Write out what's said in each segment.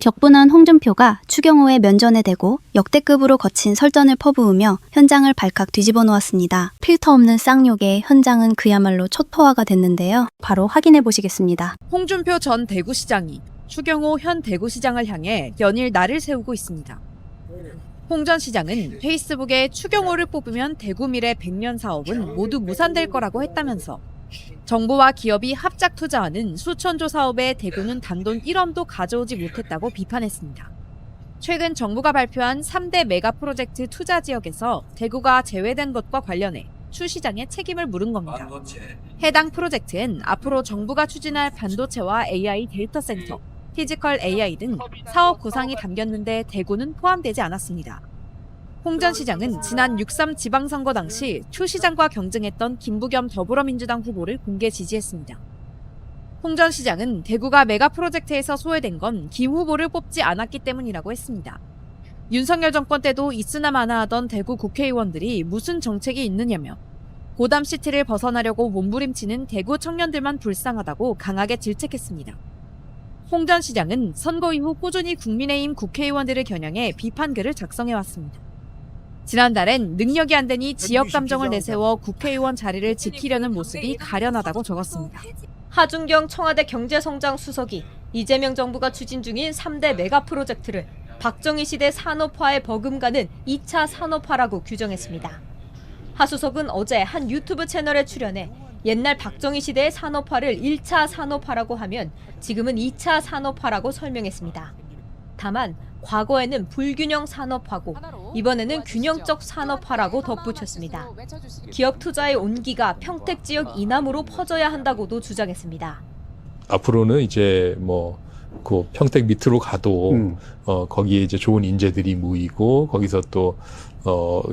격분한 홍준표가 추경호의 면전에 대고 역대급으로 거친 설전을 퍼부으며 현장을 발칵 뒤집어 놓았습니다. 필터 없는 쌍욕에 현장은 그야말로 촛포화가 됐는데요. 바로 확인해 보시겠습니다. 홍준표 전 대구시장이 추경호 현 대구시장을 향해 연일 날을 세우고 있습니다. 홍 전 시장은 페이스북에 추경호를 뽑으면 대구 미래 100년 사업은 모두 무산될 거라고 했다면서 정부와 기업이 합작 투자하는 수천조 사업에 대구는 단돈 1원도 가져오지 못했다고 비판했습니다. 최근 정부가 발표한 3대 메가 프로젝트 투자 지역에서 대구가 제외된 것과 관련해 추 시장의 책임을 물은 겁니다. 해당 프로젝트엔 앞으로 정부가 추진할 반도체와 AI 데이터 센터, 피지컬 AI 등 사업 구상이 담겼는데 대구는 포함되지 않았습니다. 홍 전 시장은 지난 6.3 지방선거 당시 추 시장과 경쟁했던 김부겸 더불어민주당 후보를 공개 지지했습니다. 홍 전 시장은 대구가 메가 프로젝트에서 소외된 건 김 후보를 뽑지 않았기 때문이라고 했습니다. 윤석열 정권 때도 있으나 마나 하던 대구 국회의원들이 무슨 정책이 있느냐며 고담시티를 벗어나려고 몸부림치는 대구 청년들만 불쌍하다고 강하게 질책했습니다. 홍 전 시장은 선거 이후 꾸준히 국민의힘 국회의원들을 겨냥해 비판글을 작성해왔습니다. 지난달엔 능력이 안 되니 지역 감정을 내세워 국회의원 자리를 지키려는 모습이 가련하다고 적었습니다. 하준경 청와대 경제성장수석이 이재명 정부가 추진 중인 3대 메가 프로젝트를 박정희 시대 산업화에 버금가는 2차 산업화라고 규정했습니다. 하 수석은 어제 한 유튜브 채널에 출연해 옛날 박정희 시대의 산업화를 1차 산업화라고 하면 지금은 2차 산업화라고 설명했습니다. 다만 과거에는 불균형 산업화고 이번에는 균형적 산업화라고 덧붙였습니다. 기업 투자의 온기가 평택 지역 이남으로 퍼져야 한다고도 주장했습니다. 앞으로는 이제 그 평택 밑으로 가도 거기에 이제 좋은 인재들이 모이고 거기서 또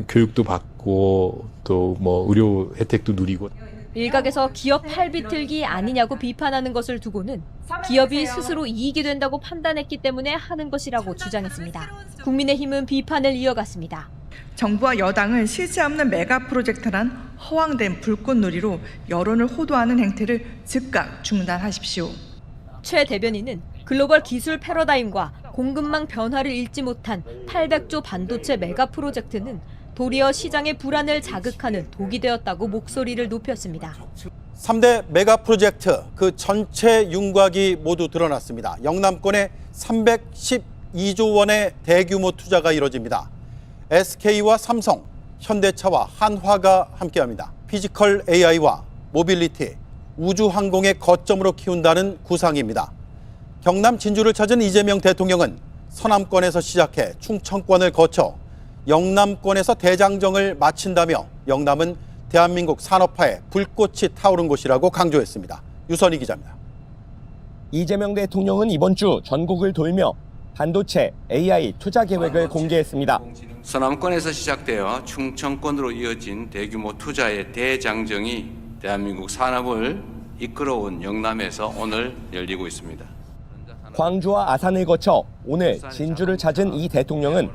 교육도 받고 또 의료 혜택도 누리고. 일각에서 기업 팔비틀기 아니냐고 비판하는 것을 두고는 기업이 스스로 이익이 된다고 판단했기 때문에 하는 것이라고 주장했습니다. 국민의힘은 비판을 이어갔습니다. 정부와 여당은 실체 없는 메가 프로젝트란 허황된 불꽃놀이로 여론을 호도하는 행태를 즉각 중단하십시오. 최 대변인은 글로벌 기술 패러다임과 공급망 변화를 읽지 못한 800조 반도체 메가 프로젝트는 도리어 시장의 불안을 자극하는 독이 되었다고 목소리를 높였습니다. 3대 메가 프로젝트 그 전체 윤곽이 모두 드러났습니다. 영남권에 312조 원의 대규모 투자가 이뤄집니다. SK와 삼성, 현대차와 한화가 함께합니다. 피지컬 AI와 모빌리티, 우주항공의 거점으로 키운다는 구상입니다. 경남 진주를 찾은 이재명 대통령은 서남권에서 시작해 충청권을 거쳐 영남권에서 대장정을 마친다며 영남은 대한민국 산업화에 불꽃이 타오른 곳이라고 강조했습니다. 유선희 기자입니다. 이재명 대통령은 이번 주 전국을 돌며 반도체, AI 투자 계획을 공개했습니다. 서남권에서 시작되어 충청권으로 이어진 대규모 투자의 대장정이 대한민국 산업을 이끌어온 영남에서 오늘 열리고 있습니다. 광주와 아산을 거쳐 오늘 진주를 찾은 이 대통령은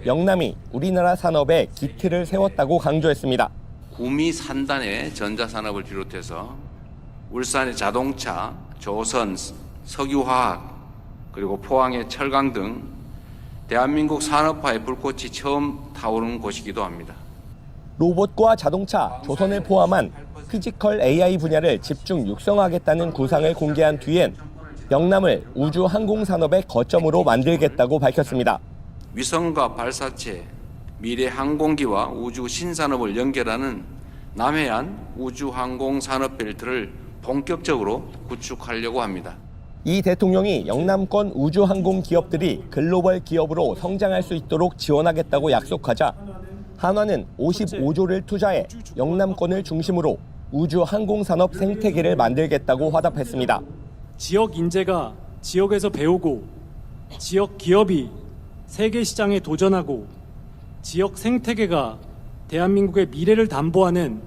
영남이 우리나라 산업에 기틀을 세웠다고 강조했습니다. 구미 산단의 전자산업을 비롯해서 울산의 자동차, 조선, 석유화학, 그리고 포항의 철강 등 대한민국 산업화의 불꽃이 처음 타오른 곳이기도 합니다. 로봇과 자동차, 조선을 포함한 피지컬 AI 분야를 집중 육성하겠다는 구상을 공개한 뒤엔 영남을 우주 항공 산업의 거점으로 만들겠다고 밝혔습니다. 위성과 발사체, 미래 항공기와 우주 신산업을 연결하는 남해안 우주 항공 산업 벨트를 본격적으로 구축하려고 합니다. 이 대통령이 영남권 우주 항공 기업들이 글로벌 기업으로 성장할 수 있도록 지원하겠다고 약속하자 한화는 55조를 투자해 영남권을 중심으로 우주 항공 산업 생태계를 만들겠다고 화답했습니다. 지역 인재가 지역에서 배우고 지역 기업이 세계 시장에 도전하고 지역 생태계가 대한민국의 미래를 담보하는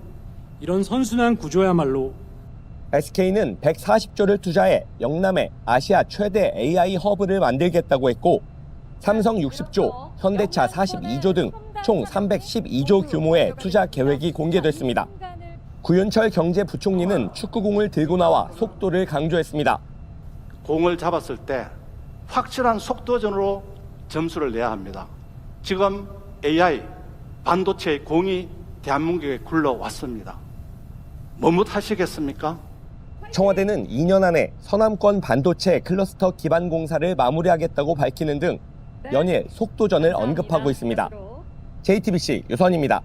이런 선순환 구조야말로 SK는 140조를 투자해 영남에 아시아 최대 AI 허브를 만들겠다고 했고 삼성 60조, 현대차 42조 등 총 312조 규모의 투자 계획이 공개됐습니다. 구윤철 경제부총리는 축구공을 들고 나와 속도를 강조했습니다. 공을 잡았을 때 확실한 속도전으로 점수를 내야 합니다. 지금 AI, 반도체의 공이 대한민국에 굴러왔습니다. 머뭇하시겠습니까? 청와대는 2년 안에 서남권 반도체 클러스터 기반 공사를 마무리하겠다고 밝히는 등 연일 속도전을 언급하고 있습니다. JTBC 유선입니다.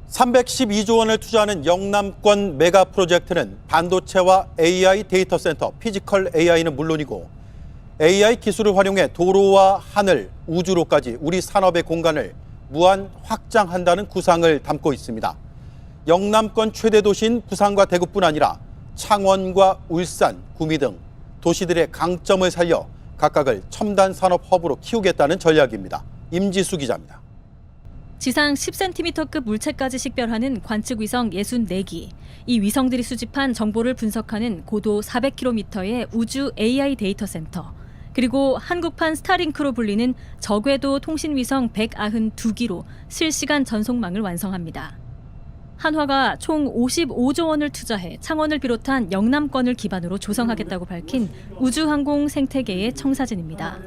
312조 원을 투자하는 영남권 메가 프로젝트는 반도체와 AI 데이터 센터, 피지컬 AI는 물론이고 AI 기술을 활용해 도로와 하늘, 우주로까지 우리 산업의 공간을 무한 확장한다는 구상을 담고 있습니다. 영남권 최대 도시인 부산과 대구뿐 아니라 창원과 울산, 구미 등 도시들의 강점을 살려 각각을 첨단 산업 허브로 키우겠다는 전략입니다. 임지수 기자입니다. 지상 10cm급 물체까지 식별하는 관측위성 64기. 이 위성들이 수집한 정보를 분석하는 고도 400km의 우주 AI 데이터 센터. 그리고 한국판 스타링크로 불리는 저궤도 통신위성 192기로 실시간 전송망을 완성합니다. 한화가 총 55조 원을 투자해 창원을 비롯한 영남권을 기반으로 조성하겠다고 밝힌 우주항공 생태계의 청사진입니다.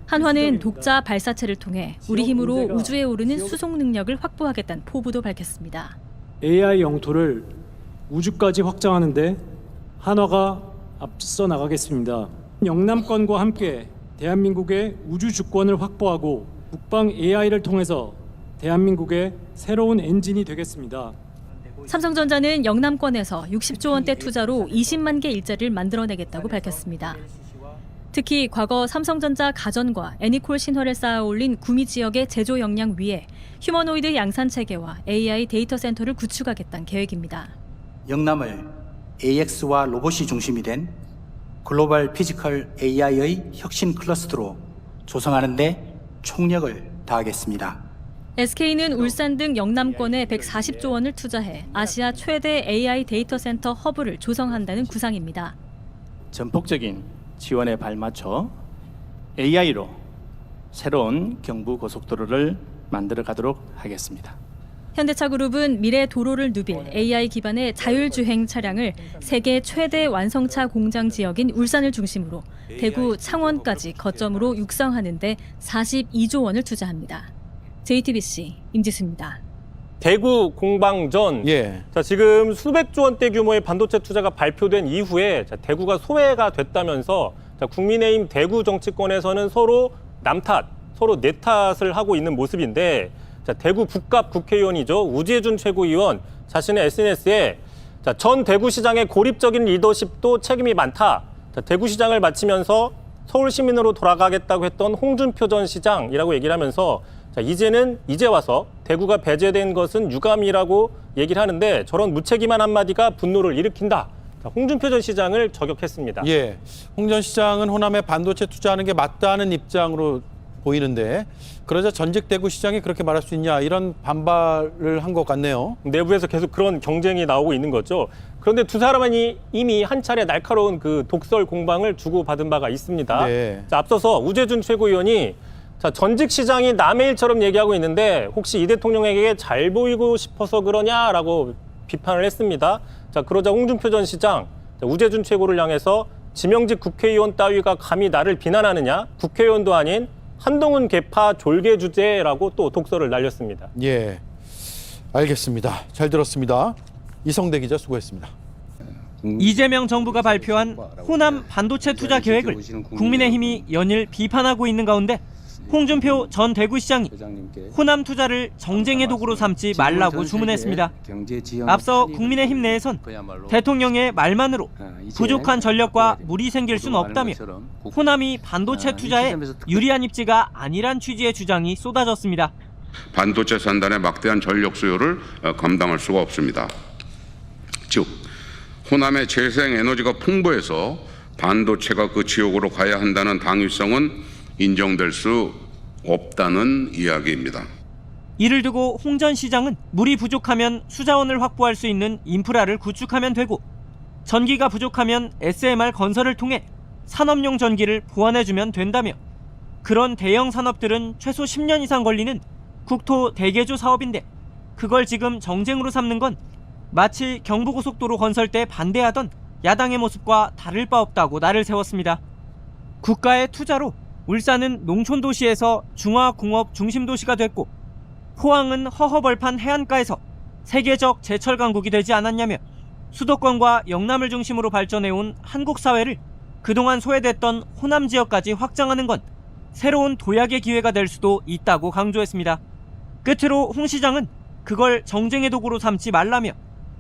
한화는 독자 발사체를 통해 우리 힘으로 우주에 오르는 수송 능력을 확보하겠다는 포부도 밝혔습니다. AI 영토를 우주까지 확장하는데 한화가 앞서 나가겠습니다. 영남권과 함께 대한민국의 우주 주권을 확보하고 국방 AI를 통해서 대한민국의 새로운 엔진이 되겠습니다. 삼성전자는 영남권에서 60조 원대 투자로 20만 개 일자리를 만들어내겠다고 밝혔습니다. 특히 과거 삼성전자 가전과 애니콜 신화를 쌓아올린 구미 지역의 제조 역량 위에 휴머노이드 양산 체계와 AI 데이터 센터를 구축하겠다는 계획입니다. 영남을 AX와 로봇이 중심이 된 글로벌 피지컬 AI의 혁신 클러스터로 조성하는 데 총력을 다하겠습니다. SK는 울산 등 영남권에 140조 원을 투자해 아시아 최대 AI 데이터 센터 허브를 조성한다는 구상입니다. 전폭적인 지원에 발맞춰 AI로 새로운 경부고속도로를 만들어 가도록 하겠습니다. 현대차그룹은 미래 도로를 누빌 AI 기반의 자율주행 차량을 세계 최대 완성차 공장 지역인 울산을 중심으로 대구, 창원까지 거점으로 육성하는 데 42조 원을 투자합니다. JTBC 임지수입니다. 대구 공방전. 자, 지금 수백조 원대 규모의 반도체 투자가 발표된 이후에 대구가 소외가 됐다면서 국민의힘 대구 정치권에서는 서로 남 탓, 서로 내 탓을 하고 있는 모습인데 대구 북갑 국회의원이죠. 우재준 최고위원 자신의 SNS에 전 대구시장의 고립적인 리더십도 책임이 많다. 대구시장을 마치면서 서울 시민으로 돌아가겠다고 했던 홍준표 전 시장이라고 얘기를 하면서 이제 와서 대구가 배제된 것은 유감이라고 얘기를 하는데 저런 무책임한 한마디가 분노를 일으킨다. 홍준표 전 시장을 저격했습니다. 홍 전 시장은 호남에 반도체 투자하는 게 맞다는 입장으로 보이는데 그러자 전직 대구시장이 그렇게 말할 수 있냐 이런 반발을 한 것 같네요. 내부에서 계속 그런 경쟁이 나오고 있는 거죠. 그런데 두 사람은 이미 한 차례 날카로운 그 독설 공방을 주고받은 바가 있습니다. 앞서서 우재준 최고위원이 전직 시장이 남의 일처럼 얘기하고 있는데 혹시 이 대통령에게 잘 보이고 싶어서 그러냐라고 비판을 했습니다. 그러자 홍준표 전 시장, 우재준 최고를 향해서 지명직 국회의원 따위가 감히 나를 비난하느냐? 국회의원도 아닌 한동훈 개파 졸개 주제라고 또 독설을 날렸습니다. 알겠습니다. 잘 들었습니다. 이성대 기자 수고했습니다. 이재명 정부가 발표한 호남 반도체 투자 계획을 국민의힘이 연일 비판하고 있는 가운데 홍준표 전 대구시장이 호남 투자를 정쟁의 도구로 삼지 말라고 주문했습니다. 앞서 국민의힘 내에선 대통령의 말만으로 부족한 전력과 물이 생길 수는 없다며 호남이 반도체 투자에 유리한 입지가 아니란 취지의 주장이 쏟아졌습니다. 반도체 산단의 막대한 전력 수요를 감당할 수가 없습니다. 즉 호남의 재생 에너지가 풍부해서 반도체가 그 지역으로 가야 한다는 당위성은 인정될 수 없다는 이야기입니다. 이를 두고 홍 전 시장은 물이 부족하면 수자원을 확보할 수 있는 인프라를 구축하면 되고 전기가 부족하면 SMR 건설을 통해 산업용 전기를 보완해주면 된다며 그런 대형 산업들은 최소 10년 이상 걸리는 국토 대개조 사업인데 그걸 지금 정쟁으로 삼는 건 마치 경부고속도로 건설 때 반대하던 야당의 모습과 다를 바 없다고 날을 세웠습니다. 국가의 투자로 울산은 농촌도시에서 중화공업 중심도시가 됐고 포항은 허허벌판 해안가에서 세계적 제철 강국이 되지 않았냐며 수도권과 영남을 중심으로 발전해온 한국 사회를 그동안 소외됐던 호남 지역까지 확장하는 건 새로운 도약의 기회가 될 수도 있다고 강조했습니다. 끝으로 홍 시장은 그걸 정쟁의 도구로 삼지 말라며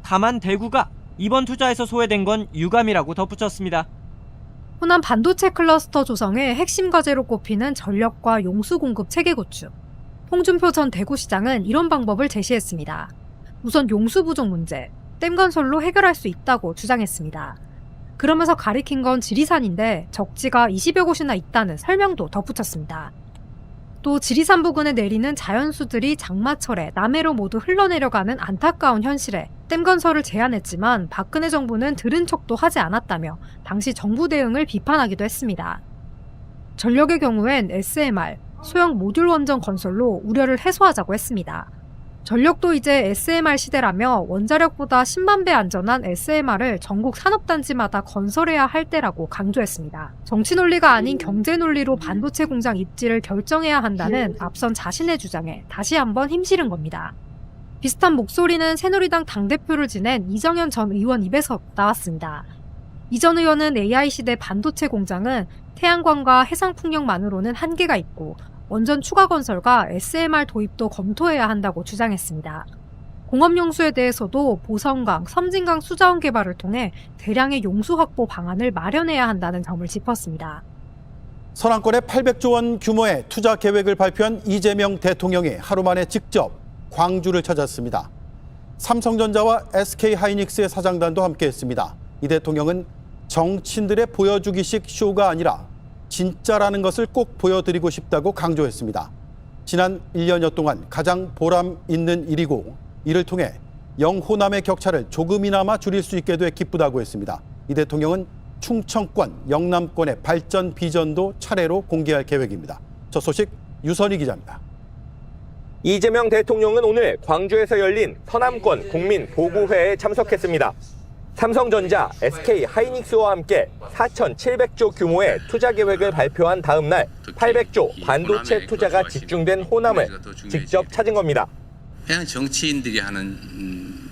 다만 대구가 이번 투자에서 소외된 건 유감이라고 덧붙였습니다. 호남 반도체 클러스터 조성의 핵심 과제로 꼽히는 전력과 용수 공급 체계 구축. 홍준표 전 대구시장은 이런 방법을 제시했습니다. 우선 용수 부족 문제, 댐 건설로 해결할 수 있다고 주장했습니다. 그러면서 가리킨 건 지리산인데 적지가 20여 곳이나 있다는 설명도 덧붙였습니다. 또 지리산 부근에 내리는 자연수들이 장마철에 남해로 모두 흘러내려가는 안타까운 현실에 댐 건설을 제안했지만 박근혜 정부는 들은 척도 하지 않았다며 당시 정부 대응을 비판하기도 했습니다. 전력의 경우엔 SMR, 소형 모듈 원전 건설로 우려를 해소하자고 했습니다. 전력도 이제 SMR 시대라며 원자력보다 10만 배 안전한 SMR을 전국 산업단지마다 건설해야 할 때라고 강조했습니다. 정치 논리가 아닌 경제 논리로 반도체 공장 입지를 결정해야 한다는 앞선 자신의 주장에 다시 한번 힘실은 겁니다. 비슷한 목소리는 새누리당 당대표를 지낸 이정현 전 의원 입에서 나왔습니다. 이 전 의원은 AI 시대 반도체 공장은 태양광과 해상풍력만으로는 한계가 있고 원전 추가 건설과 SMR 도입도 검토해야 한다고 주장했습니다. 공업용수에 대해서도 보성강, 섬진강 수자원 개발을 통해 대량의 용수 확보 방안을 마련해야 한다는 점을 짚었습니다. 서남권에 800조 원 규모의 투자 계획을 발표한 이재명 대통령이 하루 만에 직접 광주를 찾았습니다. 삼성전자와 SK하이닉스의 사장단도 함께했습니다. 이 대통령은 정치인들의 보여주기식 쇼가 아니라 진짜라는 것을 꼭 보여드리고 싶다고 강조했습니다. 지난 1년여 동안 가장 보람 있는 일이고 이를 통해 영호남의 격차를 조금이나마 줄일 수 있게 돼 기쁘다고 했습니다. 이 대통령은 충청권, 영남권의 발전 비전도 차례로 공개할 계획입니다. 저 소식 유선희 기자입니다. 이재명 대통령은 오늘 광주에서 열린 서남권 국민보고회에 참석했습니다. 삼성전자, SK하이닉스와 함께 4,700조 규모의 투자 계획을 발표한 다음 날 800조 반도체 투자가 집중된 호남을 직접 찾은 겁니다. 그냥 정치인들이 하는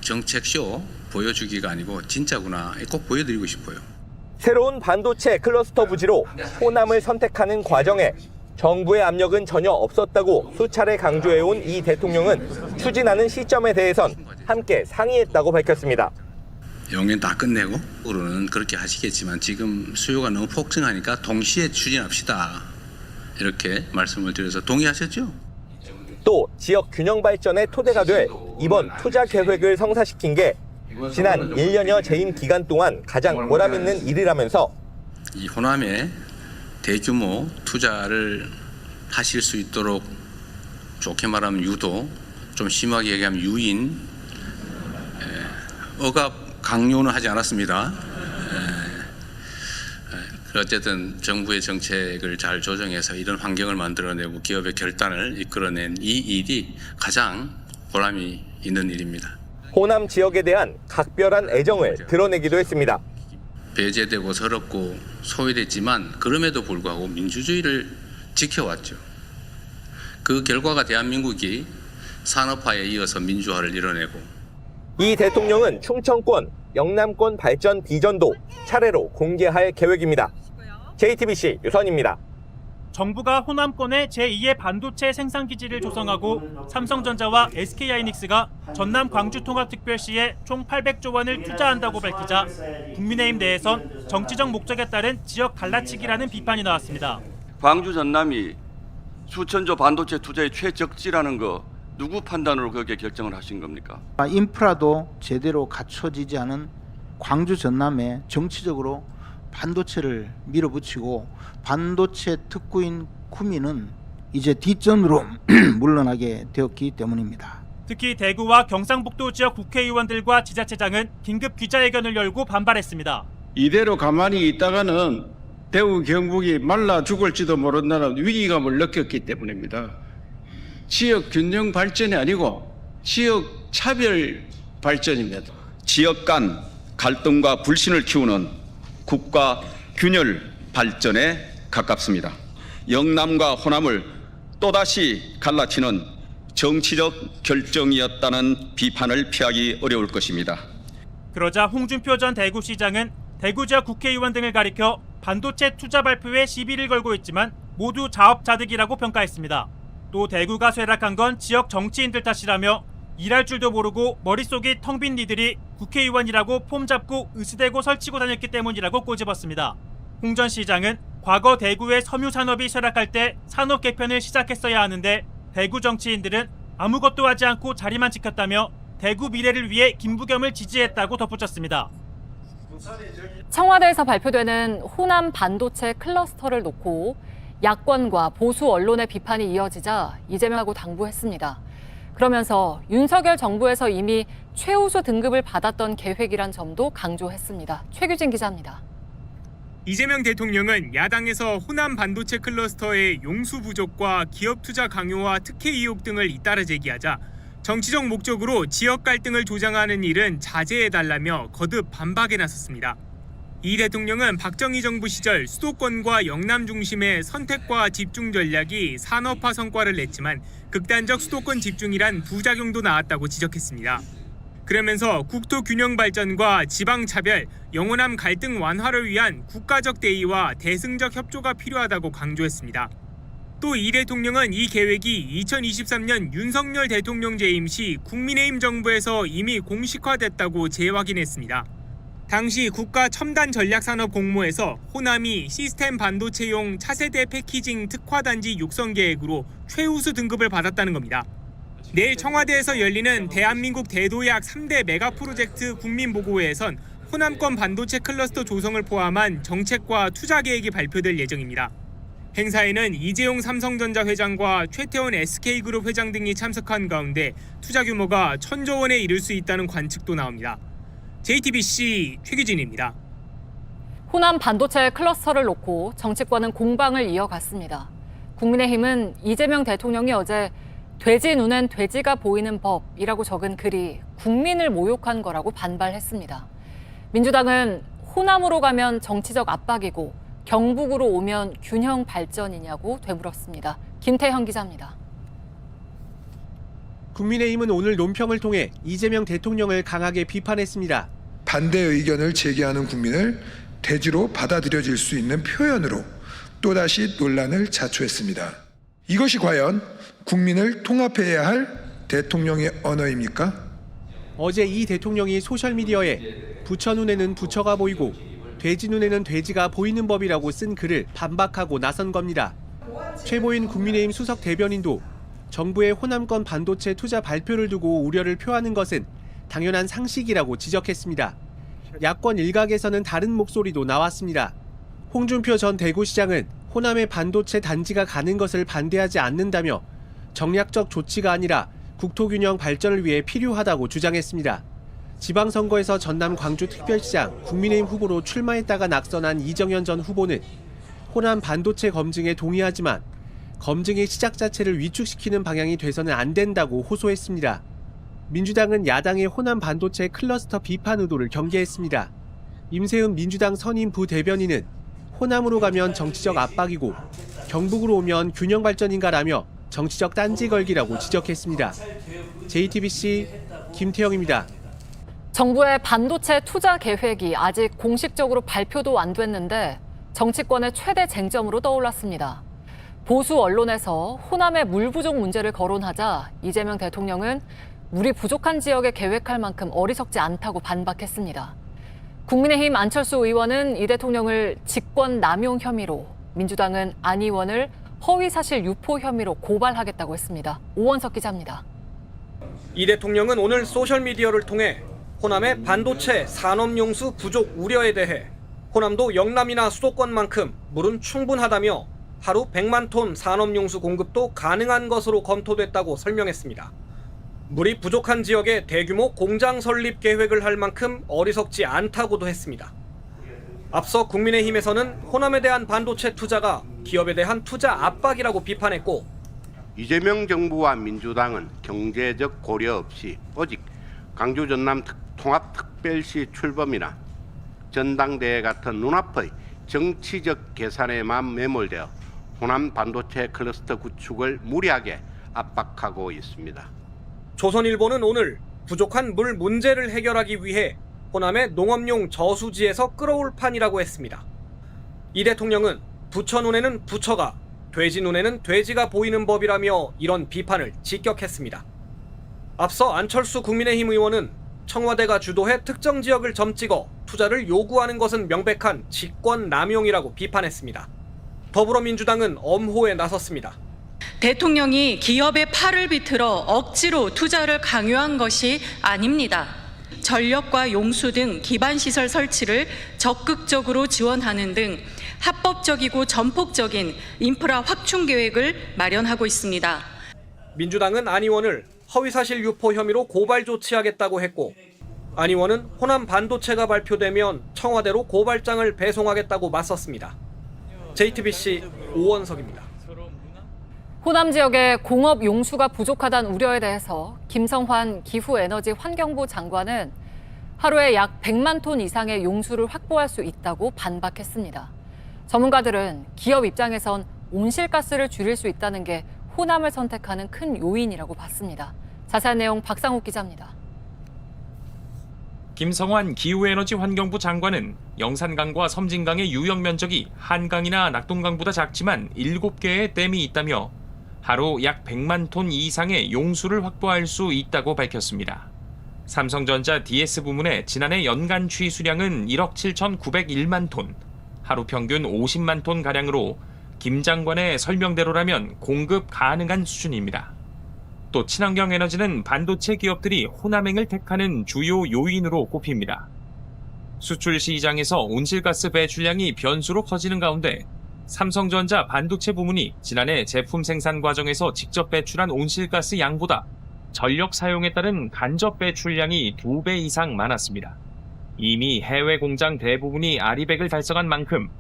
정책쇼 보여주기가 아니고 진짜구나 꼭 보여드리고 싶어요. 새로운 반도체 클러스터 부지로 호남을 선택하는 과정에 정부의 압력은 전혀 없었다고 수차례 강조해온 이 대통령은 추진하는 시점에 대해선 함께 상의했다고 밝혔습니다. 영연 다 끝내고 으로는 그렇게 하시겠지만 지금 수요가 너무 폭증하니까 동시에 추진합시다. 이렇게 말씀을 드려서 동의하셨죠? 또 지역 균형 발전의 토대가 될 이번 투자 계획을 성사시킨 게 지난 1년여 재임 기간 동안 가장 보람 있는 일이라면서 이 호남에 대규모 투자를 하실 수 있도록 좋게 말하면 유도, 좀 심하게 얘기하면 유인, 억압 강요는 하지 않았습니다. 어쨌든 정부의 정책을 잘 조정해서 이런 환경을 만들어내고 기업의 결단을 이끌어낸 이 일이 가장 보람이 있는 일입니다. 호남 지역에 대한 각별한 애정을 드러내기도 했습니다. 배제되고 서럽고 소외됐지만 그럼에도 불구하고 민주주의를 지켜왔죠. 그 결과가 대한민국이 산업화에 이어서 민주화를 이뤄내고 이 대통령은 충청권, 영남권 발전 비전도 차례로 공개할 계획입니다. JTBC 유선입니다. 정부가 호남권에 제2의 반도체 생산기지를 조성하고 삼성전자와 SK하이닉스가 전남 광주통합특별시에 총 800조 원을 투자한다고 밝히자 국민의힘 내에선 정치적 목적에 따른 지역 갈라치기라는 비판이 나왔습니다. 광주 전남이 수천조 반도체 투자의 최적지라는 거 누구 판단으로 그렇게 결정을 하신 겁니까? 인프라도 제대로 갖춰지지 않은 광주 전남에 정치적으로 반도체를 밀어붙이고 반도체 특구인 구미는 이제 뒷전으로 물러나게 되었기 때문입니다. 특히 대구와 경상북도 지역 국회의원들과 지자체장은 긴급 기자회견을 열고 반발했습니다. 이대로 가만히 있다가는 대구 경북이 말라 죽을지도 모른다는 위기감을 느꼈기 때문입니다. 지역 균형 발전이 아니고 지역 차별 발전입니다. 지역 간 갈등과 불신을 키우는 국가 균열 발전에 가깝습니다. 영남과 호남을 또다시 갈라치는 정치적 결정이었다는 비판을 피하기 어려울 것입니다. 그러자 홍준표 전 대구시장은 대구 지역 국회의원 등을 가리켜 반도체 투자 발표에 시비를 걸고 있지만 모두 자업자득이라고 평가했습니다. 또 대구가 쇠락한 건 지역 정치인들 탓이라며 일할 줄도 모르고 머릿속이 텅 빈 니들이 국회의원이라고 폼 잡고 으스대고 설치고 다녔기 때문이라고 꼬집었습니다. 홍 전 시장은 과거 대구의 섬유 산업이 쇠락할 때 산업 개편을 시작했어야 하는데 대구 정치인들은 아무것도 하지 않고 자리만 지켰다며 대구 미래를 위해 김부겸을 지지했다고 덧붙였습니다. 청와대에서 발표되는 호남 반도체 클러스터를 놓고 야권과 보수 언론의 비판이 이어지자 이재명하고 당부했습니다. 그러면서 윤석열 정부에서 이미 최우수 등급을 받았던 계획이란 점도 강조했습니다. 최규진 기자입니다. 이재명 대통령은 야당에서 호남 반도체 클러스터의 용수 부족과 기업 투자 강요와 특혜 의혹 등을 잇따라 제기하자 정치적 목적으로 지역 갈등을 조장하는 일은 자제해달라며 거듭 반박에 나섰습니다. 이 대통령은 박정희 정부 시절 수도권과 영남 중심의 선택과 집중 전략이 산업화 성과를 냈지만 극단적 수도권 집중이란 부작용도 나왔다고 지적했습니다. 그러면서 국토 균형 발전과 지방 차별, 영호남 갈등 완화를 위한 국가적 대의와 대승적 협조가 필요하다고 강조했습니다. 또 이 대통령은 이 계획이 2023년 윤석열 대통령 재임 시 국민의힘 정부에서 이미 공식화됐다고 재확인했습니다. 당시 국가 첨단 전략산업 공모에서 호남이 시스템 반도체용 차세대 패키징 특화단지 육성 계획으로 최우수 등급을 받았다는 겁니다. 내일 청와대에서 열리는 대한민국 대도약 3대 메가 프로젝트 국민보고회에선 호남권 반도체 클러스터 조성을 포함한 정책과 투자 계획이 발표될 예정입니다. 행사에는 이재용 삼성전자 회장과 최태원 SK그룹 회장 등이 참석한 가운데 투자 규모가 1,000조 원에 이를 수 있다는 관측도 나옵니다. JTBC 최규진입니다. 호남 반도체 클러스터를 놓고 정치권은 공방을 이어갔습니다. 국민의힘은 이재명 대통령이 어제 돼지 눈엔 돼지가 보이는 법이라고 적은 글이 국민을 모욕한 거라고 반발했습니다. 민주당은 호남으로 가면 정치적 압박이고 경북으로 오면 균형 발전이냐고 되물었습니다. 김태형 기자입니다. 국민의힘은 오늘 논평을 통해 이재명 대통령을 강하게 비판했습니다. 반대 의견을 제기하는 국민을 대지로 받아들여질 수 있는 표현으로 또다시 논란을 자초했습니다. 이것이 과연 국민을 통합해야 할 대통령의 언어입니까? 어제 이 대통령이 소셜미디어에 부처 눈에는 부처가 보이고 돼지 눈에는 돼지가 보이는 법이라고 쓴 글을 반박하고 나선 겁니다. 최보인 국민의힘 수석 대변인도 정부의 호남권 반도체 투자 발표를 두고 우려를 표하는 것은 당연한 상식이라고 지적했습니다. 야권 일각에서는 다른 목소리도 나왔습니다. 홍준표 전 대구시장은 호남의 반도체 단지가 가는 것을 반대하지 않는다며 정략적 조치가 아니라 국토균형 발전을 위해 필요하다고 주장했습니다. 지방선거에서 전남 광주특별시장 국민의힘 후보로 출마했다가 낙선한 이정현 전 후보는 호남 반도체 검증에 동의하지만 검증의 시작 자체를 위축시키는 방향이 돼서는 안 된다고 호소했습니다. 민주당은 야당의 호남 반도체 클러스터 비판 의도를 경계했습니다. 임세은 민주당 선임 부대변인은 호남으로 가면 정치적 압박이고 경북으로 오면 균형 발전인가라며 정치적 딴지 걸기라고 지적했습니다. JTBC 김태형입니다. 정부의 반도체 투자 계획이 아직 공식적으로 발표도 안 됐는데 정치권의 최대 쟁점으로 떠올랐습니다. 보수 언론에서 호남의 물 부족 문제를 거론하자 이재명 대통령은 물이 부족한 지역에 계획할 만큼 어리석지 않다고 반박했습니다. 국민의힘 안철수 의원은 이 대통령을 직권 남용 혐의로, 민주당은 안 의원을 허위사실 유포 혐의로 고발하겠다고 했습니다. 오원석 기자입니다. 이 대통령은 오늘 소셜미디어를 통해 호남의 반도체 산업용수 부족 우려에 대해 호남도 영남이나 수도권만큼 물은 충분하다며 하루 100만 톤 산업용수 공급도 가능한 것으로 검토됐다고 설명했습니다. 물이 부족한 지역에 대규모 공장 설립 계획을 할 만큼 어리석지 않다고도 했습니다. 앞서 국민의힘에서는 호남에 대한 반도체 투자가 기업에 대한 투자 압박이라고 비판했고, 이재명 정부와 민주당은 경제적 고려 없이 오직 광주 전남 통합특별시 출범이나 전당대회 같은 눈앞의 정치적 계산에만 매몰되어 호남 반도체 클러스터 구축을 무리하게 압박하고 있습니다. 조선일보는 오늘 부족한 물 문제를 해결하기 위해 호남의 농업용 저수지에서 끌어올 판이라고 했습니다. 이 대통령은 부처 눈에는 부처가, 돼지 눈에는 돼지가 보이는 법이라며 이런 비판을 직격했습니다. 앞서 안철수 국민의힘 의원은 청와대가 주도해 특정 지역을 점찍어 투자를 요구하는 것은 명백한 직권 남용이라고 비판했습니다. 더불어민주당은 엄호에 나섰습니다. 대통령이 기업의 팔을 비틀어 억지로 투자를 강요한 것이 아닙니다. 전력과 용수 등 기반시설 설치를 적극적으로 지원하는 등 합법적이고 전폭적인 인프라 확충 계획을 마련하고 있습니다. 민주당은 안 의원을 허위사실 유포 혐의로 고발 조치하겠다고 했고, 안 의원은 호남 반도체가 발표되면 청와대로 고발장을 배송하겠다고 맞섰습니다. JTBC 오원석입니다. 호남 지역에 공업 용수가 부족하다는 우려에 대해서 김성환 기후에너지 환경부 장관은 하루에 약 100만 톤 이상의 용수를 확보할 수 있다고 반박했습니다. 전문가들은 기업 입장에선 온실가스를 줄일 수 있다는 게 호남을 선택하는 큰 요인이라고 봤습니다. 자세한 내용 박상욱 기자입니다. 김성환 기후에너지 환경부 장관은 영산강과 섬진강의 유역 면적이 한강이나 낙동강보다 작지만 7개의 댐이 있다며 하루 약 100만 톤 이상의 용수를 확보할 수 있다고 밝혔습니다. 삼성전자 DS 부문의 지난해 연간 취수량은 1억 7,901만 톤, 하루 평균 50만 톤 가량으로 김 장관의 설명대로라면 공급 가능한 수준입니다. 또 친환경 에너지는 반도체 기업들이 호남행을 택하는 주요 요인으로 꼽힙니다. 수출 시장에서 온실가스 배출량이 변수로 커지는 가운데 삼성전자 반도체 부문이 지난해 제품 생산 과정에서 직접 배출한 온실가스 양보다 전력 사용에 따른 간접 배출량이 2배 이상 많았습니다. 이미 해외 공장 대부분이 아리백을 달성한 만큼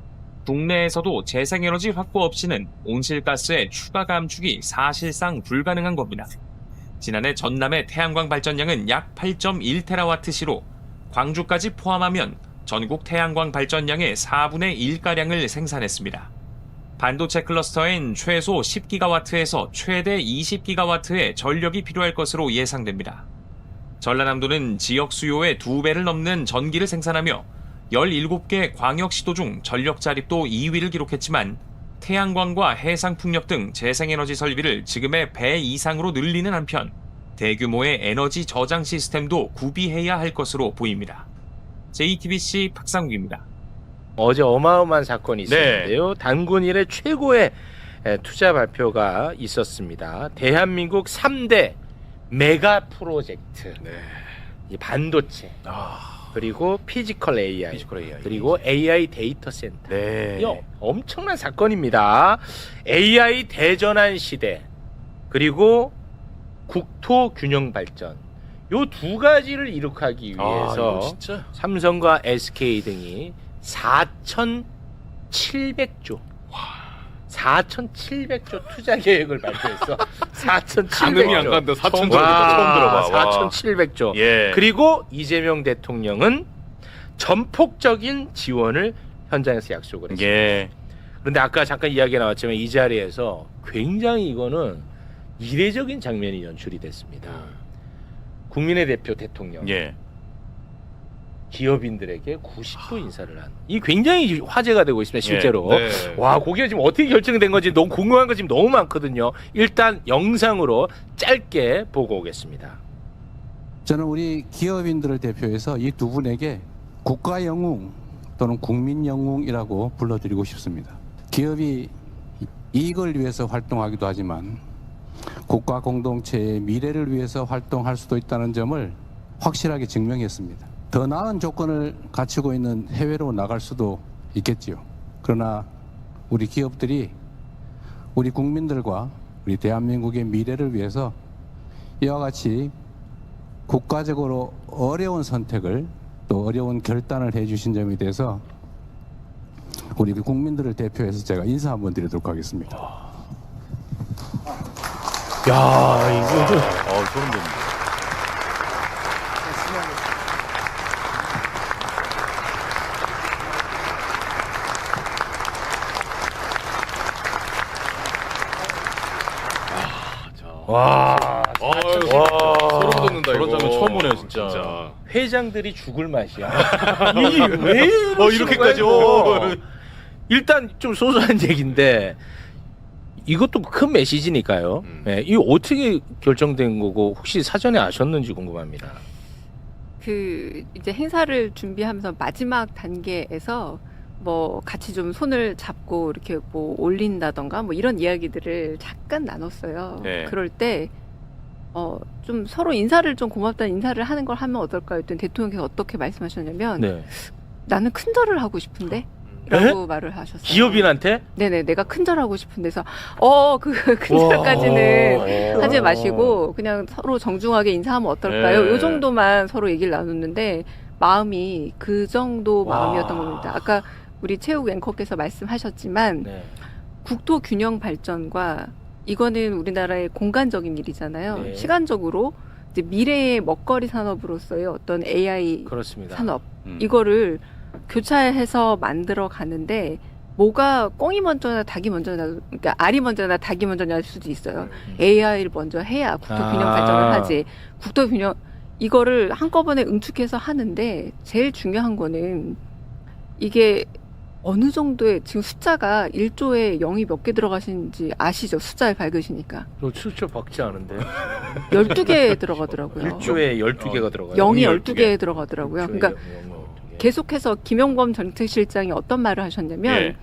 국내에서도 재생에너지 확보 없이는 온실가스의 추가 감축이 사실상 불가능한 겁니다. 지난해 전남의 태양광 발전량은 약 8.1테라와트시로 광주까지 포함하면 전국 태양광 발전량의 4분의 1가량을 생산했습니다. 반도체 클러스터엔 최소 10기가와트에서 최대 20기가와트의 전력이 필요할 것으로 예상됩니다. 전라남도는 지역 수요의 2배를 넘는 전기를 생산하며 17개 광역시도 중 전력 자립도 2위를 기록했지만 태양광과 해상풍력 등 재생에너지 설비를 지금의 배 이상으로 늘리는 한편 대규모의 에너지 저장 시스템도 구비해야 할 것으로 보입니다. JTBC 박상욱입니다. 어제 어마어마한 사건이 있었는데요. 단군 이래 최고의 투자 발표가 있었습니다. 대한민국 3대 메가 프로젝트. 이 반도체. 그리고 피지컬 AI, 그리고 AI 데이터 센터. 이 엄청난 사건입니다. AI 대전환 시대, 그리고 국토 균형 발전. 요 두 가지를 이룩하기 위해서 삼성과 SK 등이 4,700조 4,700조 투자 계획을 발표했어. 4,700조. 가늠이 안 간다. 4,700조 처음 들어봐. 4,700조. 예. 그리고 이재명 대통령은 전폭적인 지원을 현장에서 약속을 했습니다. 예. 그런데 아까 잠깐 이야기가 나왔지만 이 자리에서 굉장히 이거는 이례적인 장면이 연출이 됐습니다. 국민의 대표 대통령. 예. 기업인들에게 90도 인사를 한. 이 굉장히 화제가 되고 있습니다. 실제로. 예, 네. 와, 거기가 지금 어떻게 결정된 건지 너무 궁금한 거 지금 너무 많거든요. 일단 영상으로 짧게 보고 오겠습니다. 저는 우리 기업인들을 대표해서 이 두 분에게 국가 영웅 또는 국민 영웅이라고 불러드리고 싶습니다. 기업이 이익을 위해서 활동하기도 하지만 국가 공동체의 미래를 위해서 활동할 수도 있다는 점을 확실하게 증명했습니다. 더 나은 조건을 갖추고 있는 해외로 나갈 수도 있겠지요. 그러나 우리 기업들이 우리 국민들과 우리 대한민국의 미래를 위해서 이와 같이 국가적으로 어려운 선택을 또 어려운 결단을 해주신 점에 대해서 우리 국민들을 대표해서 제가 인사 한번 드리도록 하겠습니다. 야, 이거 좀 소름 돋는다. 와, 소름 돋는다 이거. 저런 장면 처음 보네요 진짜. 회장들이 죽을 맛이야. 이게 왜 이렇게까지. 일단 좀 소소한 얘기인데 이것도 큰 메시지니까요. 네, 이거 어떻게 결정된 거고 혹시 사전에 아셨는지 궁금합니다. 그 이제 행사를 준비하면서 마지막 단계에서 뭐 같이 좀 손을 잡고 이렇게 뭐 올린다던가 뭐 이런 이야기들을 잠깐 나눴어요. 네. 그럴 때 좀 서로 인사를 좀 고맙다는 인사를 하는 걸 하면 어떨까요? 했더니 대통령께서 어떻게 말씀하셨냐면 네. 나는 큰절을 하고 싶은데 라고 말을 하셨어요. 기업인한테? 네네, 내가 큰절하고 싶은데서 그 큰절까지는 하지 마시고 그냥 서로 정중하게 인사하면 어떨까요? 네. 요 정도만 서로 얘기를 나눴는데 마음이 그 정도 마음이었던 겁니다. 아까 우리 최욱 앵커께서 말씀하셨지만 네. 국토 균형 발전과 이거는 우리나라의 공간적인 일이잖아요. 네. 시간적으로 이제 미래의 먹거리 산업으로서의 어떤 AI 그렇습니다. 산업 이거를 교차해서 만들어 가는데 뭐가 꽁이 먼저나 닭이 먼저나 그러니까 알이 먼저나 닭이 먼저냐 할 수도 있어요. AI를 먼저 해야 국토 균형 발전을 하지. 국토 균형 이거를 한꺼번에 응축해서 하는데 제일 중요한 거는 이게 어느 정도의 지금 숫자가 1조에 0이 몇 개 들어가시는지 아시죠? 숫자에 밝으시니까. 저 출처 박지 않은데. 12개 들어가더라고요. 1조에 12개가 들어가요. 0이 12개 들어가더라고요. 그러니까 계속해서 김용범 정책실장이 어떤 말을 하셨냐면 예.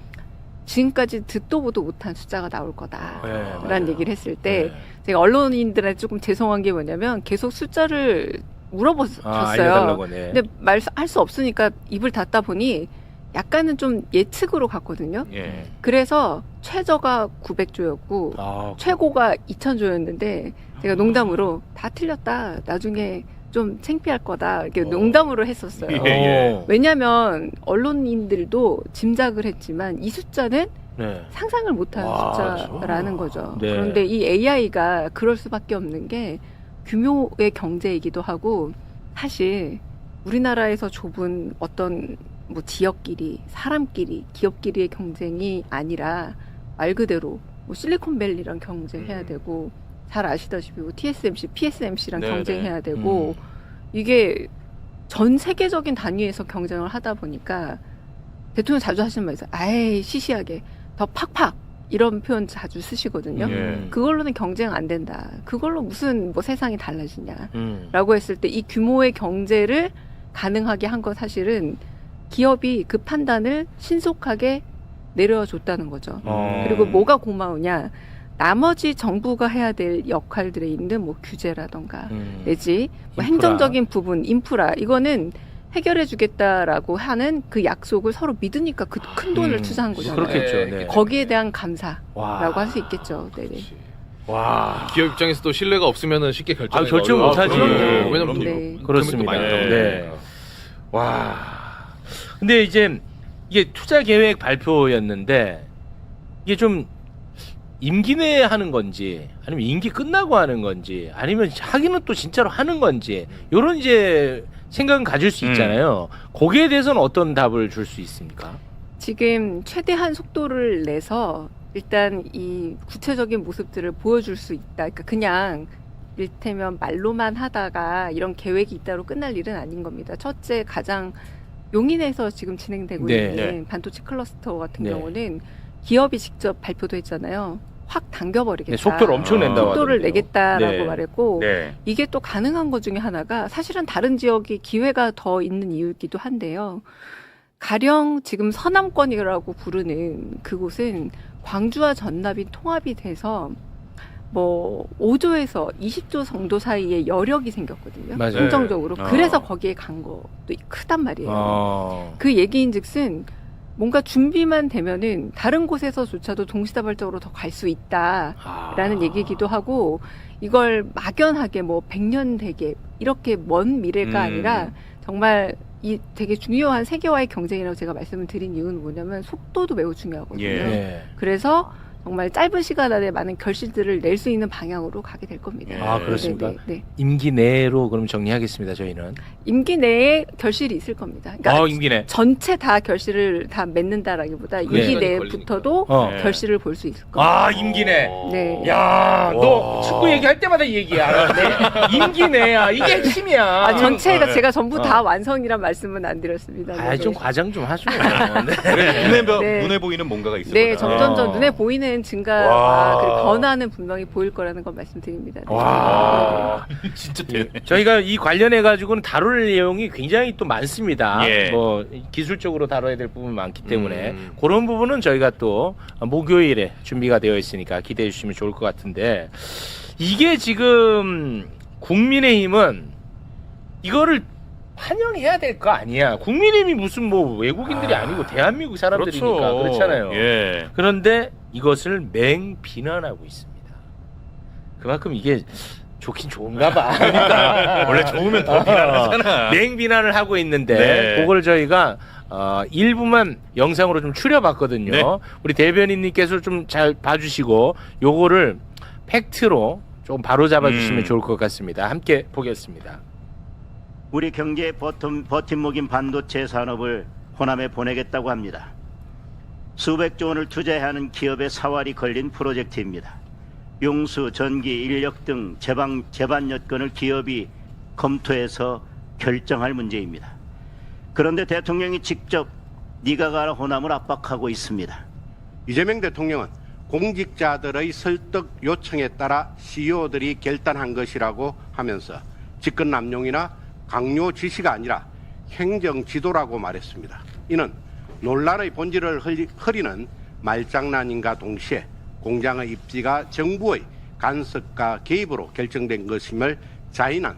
지금까지 듣도 보도 못한 숫자가 나올 거다라는 네, 얘기를 했을 때 제가 언론인들한테 조금 죄송한 게 뭐냐면 계속 숫자를 물어보셨어요. 알려달라고, 네. 근데 말할 수 없으니까 입을 닫다 보니 약간은 좀 예측으로 갔거든요. 예. 그래서 최저가 900조였고 최고가 2000조였는데 제가 농담으로 다 틀렸다. 나중에 좀 창피할 거다. 이렇게 농담으로 했었어요. 예. 왜냐하면 언론인들도 짐작을 했지만 이 숫자는 네. 상상을 못한 숫자라는 거죠. 네. 그런데 이 AI가 그럴 수밖에 없는 게 규모의 경제이기도 하고 사실 우리나라에서 좁은 어떤 뭐 지역끼리, 사람끼리, 기업끼리의 경쟁이 아니라 말 그대로 뭐 실리콘밸리랑 경쟁해야 되고 잘 아시다시피 뭐 TSMC, PSMC랑 네네. 경쟁해야 되고 이게 전 세계적인 단위에서 경쟁을 하다 보니까 대통령 자주 하시는 말이 있어요. 아이 시시하게 더 팍팍 이런 표현 자주 쓰시거든요. 그걸로는 경쟁 안 된다. 그걸로 무슨 뭐 세상이 달라지냐라고 했을 때 이 규모의 경제를 가능하게 한 건 사실은 기업이 그 판단을 신속하게 내려줬다는 거죠. 그리고 뭐가 고마우냐? 나머지 정부가 해야 될 역할들에 있는 뭐 규제라던가 내지 뭐 인프라. 행정적인 부분, 인프라 이거는 해결해 주겠다라고 하는 그 약속을 서로 믿으니까 그 큰 돈을 투자한 거잖아요. 그렇겠죠. 네. 거기에 대한 감사라고 와. 할 수 있겠죠. 네네. 와. 기업 입장에서도 신뢰가 없으면은 쉽게 결정. 결정 못하지. 왜냐면 네. 그렇습니다. 많이 들어가니까. 네. 와. 근데 이제 이게 투자 계획 발표였는데 이게 좀 임기 내에 하는 건지 아니면 임기 끝나고 하는 건지 아니면 하기는 또 진짜로 하는 건지 이런 이제 생각은 가질 수 있잖아요. 거기에 대해서는 어떤 답을 줄 수 있습니까? 지금 최대한 속도를 내서 일단 이 구체적인 모습들을 보여줄 수 있다. 그러니까 그냥 이를테면 말로만 하다가 이런 계획이 있다로 끝날 일은 아닌 겁니다. 첫째 가장 용인에서 지금 진행되고 네. 있는 네. 반도체 클러스터 같은 네. 경우는 기업이 직접 발표도 했잖아요. 확 당겨버리겠다. 네, 속도를 엄청 낸다고 속도를 하던데요. 내겠다라고 네. 말했고 네. 이게 또 가능한 것 중에 하나가 사실은 다른 지역이 기회가 더 있는 이유이기도 한데요. 가령 지금 서남권이라고 부르는 그곳은 광주와 전남이 통합이 돼서 뭐 5조에서 20조 정도 사이에 여력이 생겼거든요. 맞아요. 행정적으로. 네. 그래서 거기에 간 것도 크단 말이에요. 그 얘기인즉슨 뭔가 준비만 되면은 다른 곳에서조차도 동시다발적으로 더 갈 수 있다라는 얘기이기도 하고 이걸 막연하게 뭐 100년 대계 이렇게 먼 미래가 아니라 정말 이 되게 중요한 세계와의 경쟁이라고 제가 말씀을 드린 이유는 뭐냐면 속도도 매우 중요하거든요. 예. 그래서 정말 짧은 시간 안에 많은 결실들을 낼 수 있는 방향으로 가게 될 겁니다. 아, 그렇습니까? 네. 임기 내로 그럼 정리하겠습니다. 저희는. 임기 내에 결실이 있을 겁니다. 그러니까 임기 내. 전체 다 결실을 다 맺는다라기보다 임기 내부터도 결실을 볼 수 있을 겁니다. 임기 내. 네. 야, 너 축구 얘기할 때마다 이 얘기야. 네. 임기 내야. 이게 핵심이야. 전체가 제가 전부 다 완성이란 말씀은 안 드렸습니다. 좀 과장 좀 하죠. 눈에 보이는 뭔가가 있을 네, 거다. 점점점 눈에 보이는 증가와 그리고 변화는 분명히 보일 거라는 걸 말씀드립니다. 와, 진짜 되네. 저희가 이 관련해 가지고는 다룰 내용이 굉장히 또 많습니다. 예. 뭐 기술적으로 다뤄야 될 부분이 많기 때문에 그런 부분은 저희가 또 목요일에 준비가 되어 있으니까 기대해 주시면 좋을 것 같은데, 이게 지금 국민의힘은 이거를 환영해야 될 거 아니야. 국민의힘이 무슨 뭐 외국인들이 아니고 대한민국 사람들이니까 그렇잖아요. 예. 그런데 이것을 맹비난하고 있습니다. 그만큼 이게 좋긴 좋은가 봐. 그러니까 원래 좋으면 더 비난하잖아. 맹비난을 하고 있는데 네. 그걸 저희가 일부만 영상으로 좀 추려봤거든요. 네. 우리 대변인님께서 좀 잘 봐주시고 요거를 팩트로 좀 바로 잡아주시면 좋을 것 같습니다. 함께 보겠습니다. 우리 경제의 버팀목인 반도체 산업을 호남에 보내겠다고 합니다. 수백조 원을 투자해야 하는 기업의 사활이 걸린 프로젝트입니다. 용수, 전기, 인력 등 제반 여건을 기업이 검토해서 결정할 문제입니다. 그런데 대통령이 직접 네가 가라 호남을 압박하고 있습니다. 이재명 대통령은 공직자들의 설득 요청에 따라 CEO들이 결단한 것이라고 하면서 직권 남용이나 강요 지시가 아니라 행정 지도라고 말했습니다. 이는 논란의 본질을 흐리는 말장난인가 동시에 공장의 입지가 정부의 간섭과 개입으로 결정된 것임을 자인한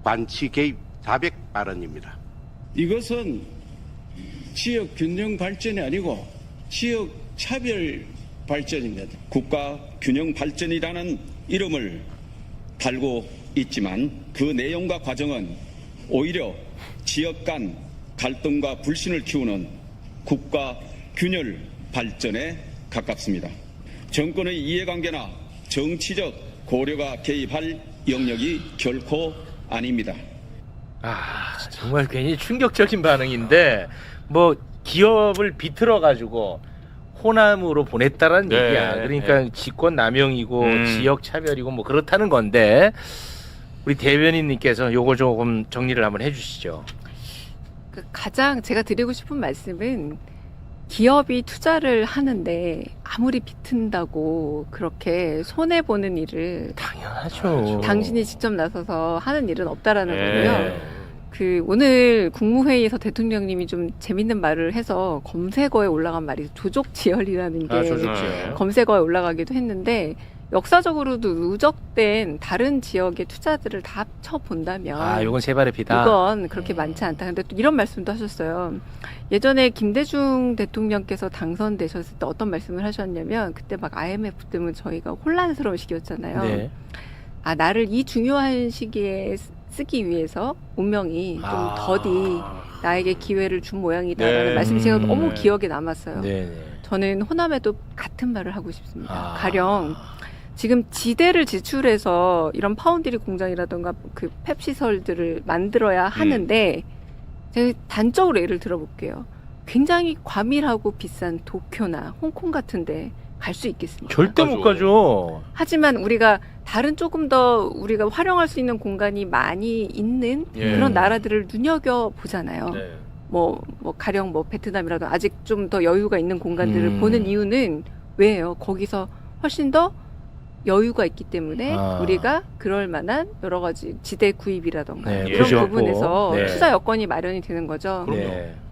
관치 개입 자백 발언입니다. 이것은 지역 균형 발전이 아니고 지역 차별 발전입니다. 국가 균형 발전이라는 이름을 달고 있지만 그 내용과 과정은 오히려 지역 간 갈등과 불신을 키우는 국가 균열 발전에 가깝습니다. 정권의 이해관계나 정치적 고려가 개입할 영역이 결코 아닙니다. 정말 괜히 충격적인 반응인데, 뭐 기업을 비틀어 가지고 호남으로 보냈다라는 네, 얘기야. 그러니까 직권 남용이고 지역 차별이고 뭐 그렇다는 건데, 우리 대변인님께서 요거 조금 정리를 한번 해주시죠. 가장 제가 드리고 싶은 말씀은, 기업이 투자를 하는데 아무리 비튼다고 그렇게 손해 보는 일을 당연하죠. 당신이 직접 나서서 하는 일은 없다라는 거고요. 오늘 국무회의에서 대통령님이 좀 재밌는 말을 해서 검색어에 올라간 말이 조족지혈이라는 게 검색어에 올라가기도 했는데, 역사적으로도 누적된 다른 지역의 투자들을 다 합쳐 본다면 이건 세 발의 피다. 이건 그렇게 많지 않다. 근데 또 이런 말씀도 하셨어요. 예전에 김대중 대통령께서 당선되셨을 때 어떤 말씀을 하셨냐면, 그때 막 IMF 때문에 저희가 혼란스러운 시기였잖아요. 네. 나를 이 중요한 시기에 쓰기 위해서 운명이 좀 더디 나에게 기회를 준 모양이다라는 말씀이 제가 너무 기억에 남았어요. 저는 호남에도 같은 말을 하고 싶습니다. 가령 지금 지대를 지출해서 이런 파운드리 공장이라든가 그 펩 시설들을 만들어야 하는데, 제가 단적으로 예를 들어볼게요. 굉장히 과밀하고 비싼 도쿄나 홍콩 같은데 갈 수 있겠습니까? 절대 못 가죠. 하지만 우리가 다른 조금 더 우리가 활용할 수 있는 공간이 많이 있는 그런 나라들을 눈여겨 보잖아요. 뭐 가령 뭐 베트남이라도 아직 좀 더 여유가 있는 공간들을 보는 이유는 왜예요? 거기서 훨씬 더 여유가 있기 때문에 우리가 그럴 만한 여러 가지 지대 구입이라던가 그런 부분에서 투자 여건이 마련이 되는 거죠.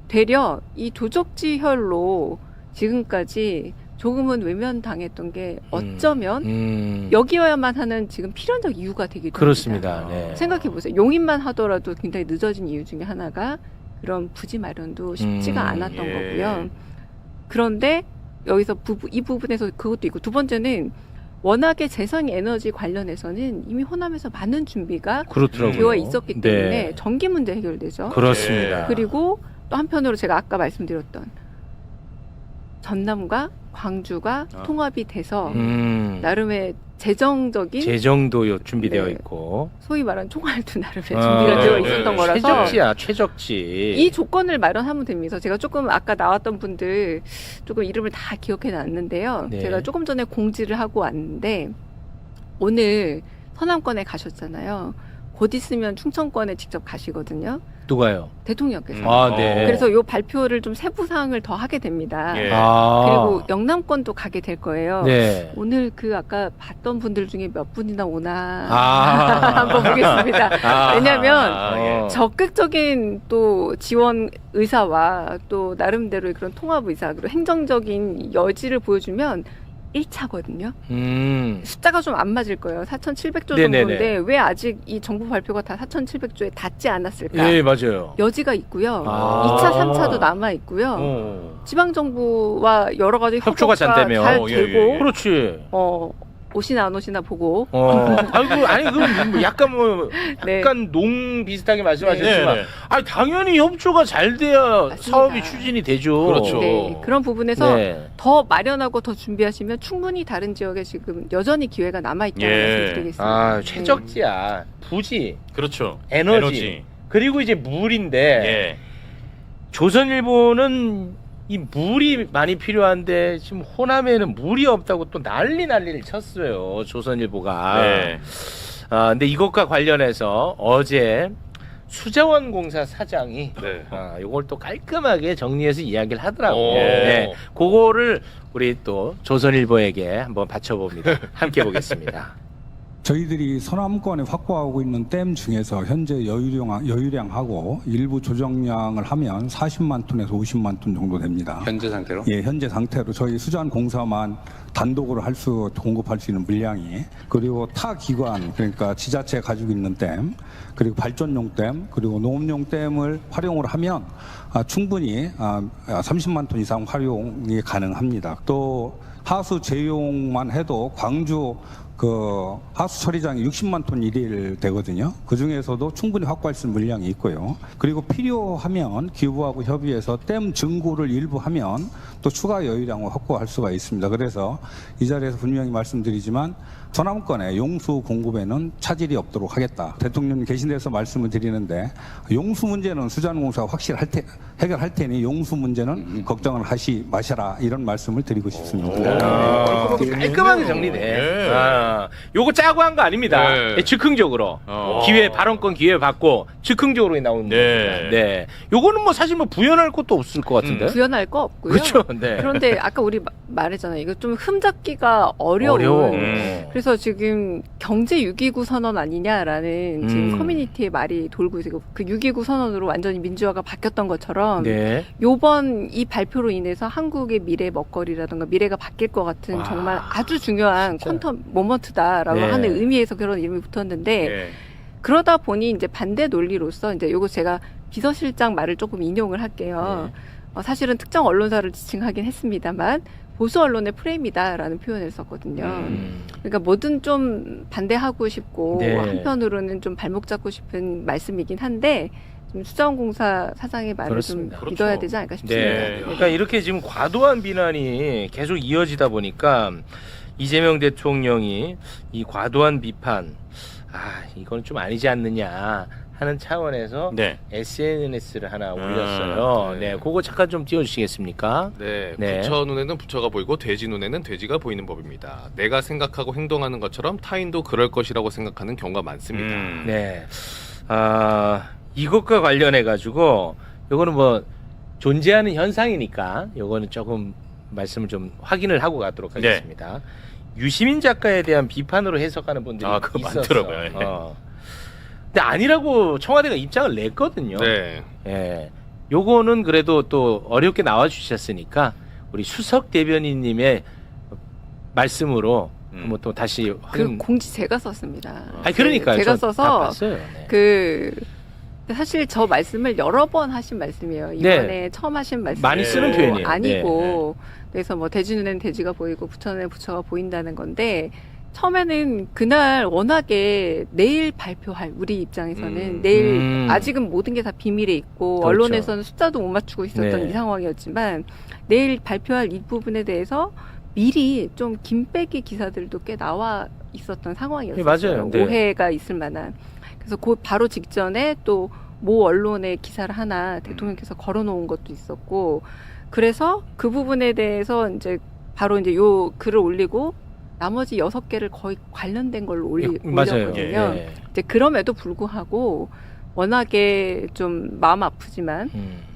되려 이 도적지혈로 지금까지 조금은 외면당했던 게 어쩌면 여기여야만 하는 지금 필연적 이유가 되기도 그렇습니다. 합니다. 생각해보세요. 용인만 하더라도 굉장히 늦어진 이유 중에 하나가 그런 부지 마련도 쉽지가 않았던 거고요. 그런데 여기서 이 부분에서 그것도 있고, 두 번째는 워낙에 재생에너지 관련해서는 이미 호남에서 많은 준비가 되어 있었기 때문에 전기 문제 해결되죠. 그렇습니다. 그리고 또 한편으로 제가 아까 말씀드렸던 전남과 광주가 통합이 돼서 음. 나름의 재정적인 재정도 준비되어 네. 있고 소위 말하는 총알도 나름의 준비가 되어 있었던 거라서 최적지야 최적지. 이 조건을 마련하면 됩니다. 제가 조금 아까 나왔던 분들 조금 이름을 다 기억해 놨는데요. 네. 제가 조금 전에 공지를 하고 왔는데 오늘 서남권에 가셨잖아요. 곧 있으면 충청권에 직접 가시거든요. 누가요? 대통령께서. 아, 네. 그래서 요 발표를 좀 세부 사항을 더 하게 됩니다. 예. 아. 그리고 영남권도 가게 될 거예요. 네. 오늘 그 아까 봤던 분들 중에 몇 분이나 오나 한번 아. 보겠습니다. 아. 왜냐하면 아, 예. 적극적인 또 지원 의사와 또 나름대로의 그런 통합 의사 그리고 행정적인 여지를 보여주면 1차거든요. 숫자가 좀 안 맞을 거예요. 4,700조 네네네. 정도인데 왜 아직 이 정부 발표가 다 4,700조에 닿지 않았을까? 예, 맞아요. 여지가 있고요. 아. 2차, 3차도 남아 있고요. 지방 정부와 여러 가지 협조가 잘 되면. 잘 되고 그렇지. 오시나 안 오시나 보고. 아이고, 아니, 그 약간 네. 약간 농 비슷하게 말씀하셨지만, 네. 아니, 당연히 협조가 잘 돼야 사업이 추진이 되죠. 그렇죠. 네, 그런 부분에서 네. 더 마련하고 더 준비하시면 충분히 다른 지역에 지금 여전히 기회가 남아있다는 말씀드리겠습니다. 아, 최적지야. 부지, 그렇죠. 에너지. 그리고 이제 물인데, 조선일보는 이 물이 많이 필요한데 지금 호남에는 물이 없다고 또 난리를 쳤어요. 조선일보가. 네. 근데 이것과 관련해서 어제 수자원공사 사장이 이걸 또 깔끔하게 정리해서 이야기를 하더라고요. 네. 그거를 우리 또 조선일보에게 한번 바쳐봅니다. 함께 보겠습니다. 저희들이 서남권에 확보하고 있는 댐 중에서 현재 여유량하고 일부 조정량을 하면 40만 톤에서 50만 톤 정도 됩니다. 현재 상태로? 예, 현재 상태로 저희 수자원공사만 단독으로 공급할 수 있는 물량이, 그리고 타 기관, 그러니까 지자체가 가지고 있는 댐, 그리고 발전용 댐, 그리고 농업용 댐을 활용을 하면 충분히 30만 톤 이상 활용이 가능합니다. 또 하수 제용만 해도 광주 하수 처리장이 60만 톤 일일 되거든요. 그 중에서도 충분히 확보할 수 있는 물량이 있고요. 그리고 필요하면 기부하고 협의해서 댐 증고를 일부 하면 또 추가 여유량을 확보할 수가 있습니다. 그래서 이 자리에서 분명히 말씀드리지만 서남권의 용수 공급에는 차질이 없도록 하겠다. 대통령님 계신 데서 말씀을 드리는데 용수 문제는 수자원공사가 확실히 해결할 테니 용수 문제는 걱정을 하시 마셔라, 이런 말씀을 드리고 싶습니다. 깔끔하게 정리돼. 요거 짜고 한 거 아닙니다. 즉흥적으로 발언권 기회 받고 즉흥적으로 나오는 겁니다. 네. 요거는 뭐 사실 뭐 부연할 것도 없을 것 같은데. 부연할 거 없고요. 그렇죠. 네. 그런데 아까 우리 말했잖아요. 이거 좀 흠잡기가 어려워. 그래서 지금 경제 6.29 선언 아니냐라는 지금 커뮤니티에 말이 돌고 있어요. 그 6.29 선언으로 완전히 민주화가 바뀌었던 것처럼 요번 이 발표로 인해서 한국의 미래 먹거리라든가 미래가 바뀔 것 같은 정말 아주 중요한 퀀텀 모먼트다라고 하는 의미에서 그런 이름이 붙었는데 그러다 보니 이제 반대 논리로서 이제 요거 제가 비서실장 말을 조금 인용을 할게요. 사실은 특정 언론사를 지칭하긴 했습니다만 보수 언론의 프레임이다라는 표현을 썼거든요. 그러니까 뭐든 좀 반대하고 싶고 한편으로는 좀 발목 잡고 싶은 말씀이긴 한데 좀 수자원공사 사장의 말을 그렇습니다. 좀 믿어야 되지 않을까 싶습니다. 그러니까 이렇게 지금 과도한 비난이 계속 이어지다 보니까 이재명 대통령이 이 과도한 비판, 이건 좀 아니지 않느냐 하는 차원에서 SNS를 하나 올렸어요. 그거 잠깐 좀 띄워주시겠습니까? 부처 눈에는 부처가 보이고 돼지 눈에는 돼지가 보이는 법입니다. 내가 생각하고 행동하는 것처럼 타인도 그럴 것이라고 생각하는 경우가 많습니다. 이것과 관련해 가지고 요거는 뭐 존재하는 현상이니까 요거는 조금 말씀을 좀 확인을 하고 가도록 하겠습니다. 유시민 작가에 대한 비판으로 해석하는 분들이 그거 있었어. 많더라고요. 근데 아니라고 청와대가 입장을 냈거든요. 요거는 그래도 또 어렵게 나와 주셨으니까 우리 수석 대변인님의 말씀으로 뭐 또 다시 그 공지 제가 썼습니다. 그러니까요. 제가 써서 봤어요. 사실 저 말씀을 여러 번 하신 말씀이에요. 이번에 처음 하신 말씀 많이 쓰는 표현이에요. 아니고 그래서 뭐 돼지 눈에는 돼지가 보이고 부처 눈에는 부처가 보인다는 건데 처음에는 그날 워낙에 내일 발표할 우리 입장에서는 내일 아직은 모든 게 다 비밀에 있고 그렇죠. 언론에서는 숫자도 못 맞추고 있었던 네. 이 상황이었지만 내일 발표할 이 부분에 대해서 미리 좀 김빼기 기사들도 꽤 나와 있었던 상황이었어요. 네, 맞아요. 네. 오해가 있을 만한. 그래서 그 바로 직전에 또 모 언론의 기사를 하나 대통령께서 걸어놓은 것도 있었고 그래서 그 부분에 대해서 이제 바로 이제 요 글을 올리고 나머지 6개를 거의 관련된 걸로 맞아요. 올렸거든요. 예. 이제 그럼에도 불구하고 워낙에 좀 마음 아프지만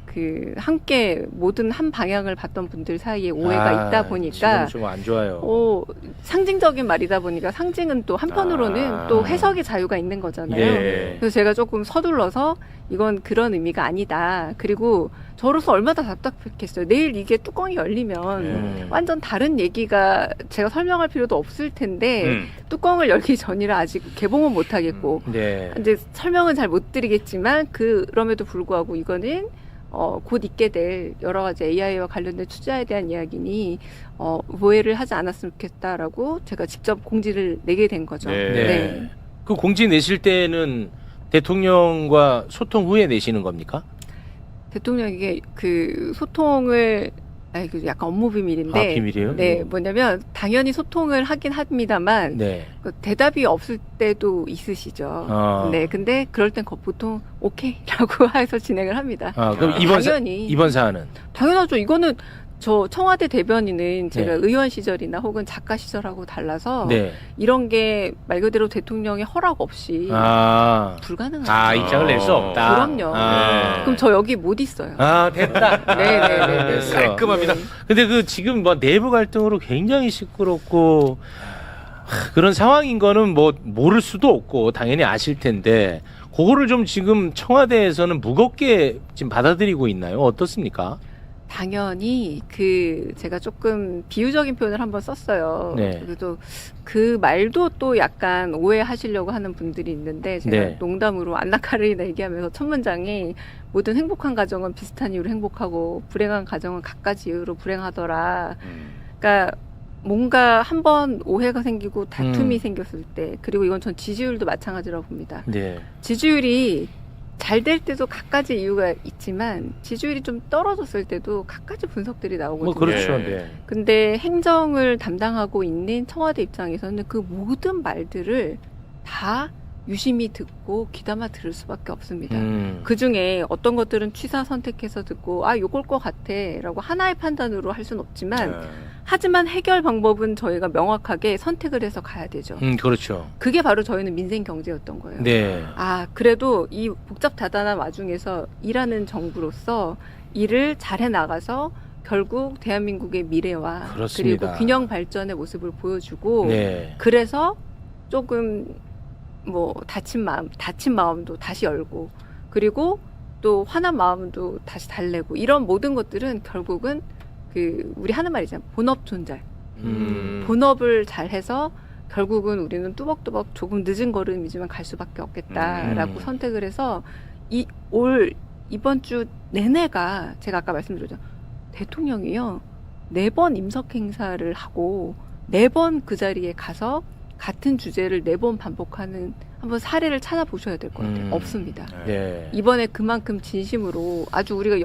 그 함께 모든 한 방향을 봤던 분들 사이에 오해가 있다 보니까 지금 좀 안 좋아요. 상징적인 말이다 보니까 상징은 또 한편으로는 또 해석의 자유가 있는 거잖아요. 예. 그래서 제가 조금 서둘러서 이건 그런 의미가 아니다. 그리고 저로서 얼마나 답답했겠어요. 내일 이게 뚜껑이 열리면 완전 다른 얘기가 제가 설명할 필요도 없을 텐데 뚜껑을 열기 전이라 아직 개봉은 못 하겠고 네. 이제 설명은 잘 못 드리겠지만 그럼에도 불구하고 이거는 곧 있게 될 여러 가지 AI와 관련된 투자에 대한 이야기니 오해를 하지 않았으면 좋겠다라고 제가 직접 공지를 내게 된 거죠. 네. 그 공지 내실 때는 대통령과 소통 후에 내시는 겁니까? 대통령에게 그 소통을 그 약간 업무 비밀인데. 아, 비밀이에요? 네, 뭐냐면 당연히 소통을 하긴 합니다만 네. 그 대답이 없을 때도 있으시죠. 네, 근데 그럴 땐 보통 오케이라고 해서 진행을 합니다. 그럼 이번 사안은? 당연하죠. 이거는 저 청와대 대변인은 제가 네. 의원 시절이나 혹은 작가 시절하고 달라서 네. 이런 게 말 그대로 대통령의 허락 없이 불가능하죠. 입장을 낼 수 없다. 그럼요. 그럼 저 여기 못 있어요. 됐다. 네네네. 됐어. 깔끔합니다. 근데 그 지금 뭐 내부 갈등으로 굉장히 시끄럽고 그런 상황인 거는 뭐 모를 수도 없고 당연히 아실 텐데 그거를 좀 지금 청와대에서는 무겁게 지금 받아들이고 있나요? 어떻습니까? 당연히 제가 조금 비유적인 표현을 한번 썼어요. 네. 그래도 그 말도 또 약간 오해하시려고 하는 분들이 있는데 제가 네. 농담으로 안나카르이나 얘기하면서 첫 문장이 모든 행복한 가정은 비슷한 이유로 행복하고 불행한 가정은 갖가지 이유로 불행하더라. 그러니까 뭔가 한번 오해가 생기고 다툼이 생겼을 때 그리고 이건 전 지지율도 마찬가지라고 봅니다. 네. 지지율이 잘 될 때도 갖가지 이유가 있지만 지지율이 좀 떨어졌을 때도 갖가지 분석들이 나오거든요. 뭐 그렇죠. 네. 근데 행정을 담당하고 있는 청와대 입장에서는 그 모든 말들을 다 유심히 듣고 귀담아 들을 수밖에 없습니다. 그중에 어떤 것들은 취사 선택해서 듣고 요걸 것 같아라고 하나의 판단으로 할 수는 없지만 하지만 해결 방법은 저희가 명확하게 선택을 해서 가야 되죠. 그렇죠. 그게 바로 저희는 민생 경제였던 거예요. 네. 그래도 이 복잡다단한 와중에서 일하는 정부로서 일을 잘해 나가서 결국 대한민국의 미래와 그렇습니다. 그리고 균형 발전의 모습을 보여주고 네. 그래서 조금 다친 마음도 다시 열고 그리고 또 화난 마음도 다시 달래고 이런 모든 것들은 결국은 우리 하는 말이잖아요. 본업 존잘. 본업을 잘해서 결국은 우리는 뚜벅뚜벅 조금 늦은 걸음이지만 갈 수밖에 없겠다라고 선택을 해서 이번 주 내내가 제가 아까 말씀드렸죠. 대통령이요. 4번 임석 행사를 하고 4번 그 자리에 가서 같은 주제를 4번 반복하는 한번 사례를 찾아보셔야 될 것 같아요. 없습니다. 네. 이번에 그만큼 진심으로 아주 우리가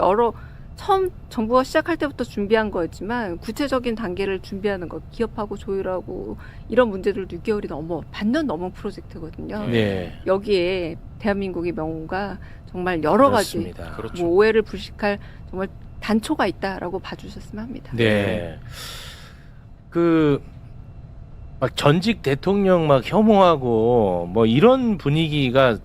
처음 정부가 시작할 때부터 준비한 거였지만 구체적인 단계를 준비하는 것, 기업하고 조율하고 이런 문제들도 6개월이 반년 넘은 프로젝트거든요. 네. 여기에 대한민국의 명운과 정말 여러 그렇습니다. 가지 그렇죠. 오해를 불식할 정말 단초가 있다라고 봐주셨으면 합니다. 네. 막 전직 대통령 막 혐오하고 뭐 이런 분위기가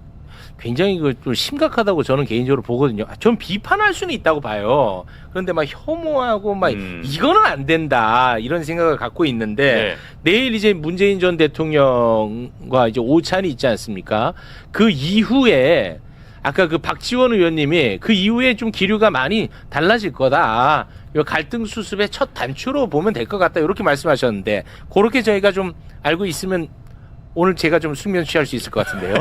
굉장히 좀 심각하다고 저는 개인적으로 보거든요. 전 비판할 수는 있다고 봐요. 그런데 막 혐오하고 막 이거는 안 된다 이런 생각을 갖고 있는데 내일 이제 문재인 전 대통령과 이제 오찬이 있지 않습니까? 그 이후에 아까 그 박지원 의원님이 그 이후에 좀 기류가 많이 달라질 거다. 이 갈등 수습의 첫 단추로 보면 될 것 같다. 이렇게 말씀하셨는데 그렇게 저희가 좀 알고 있으면 오늘 제가 좀 숙면 취할 수 있을 것 같은데요.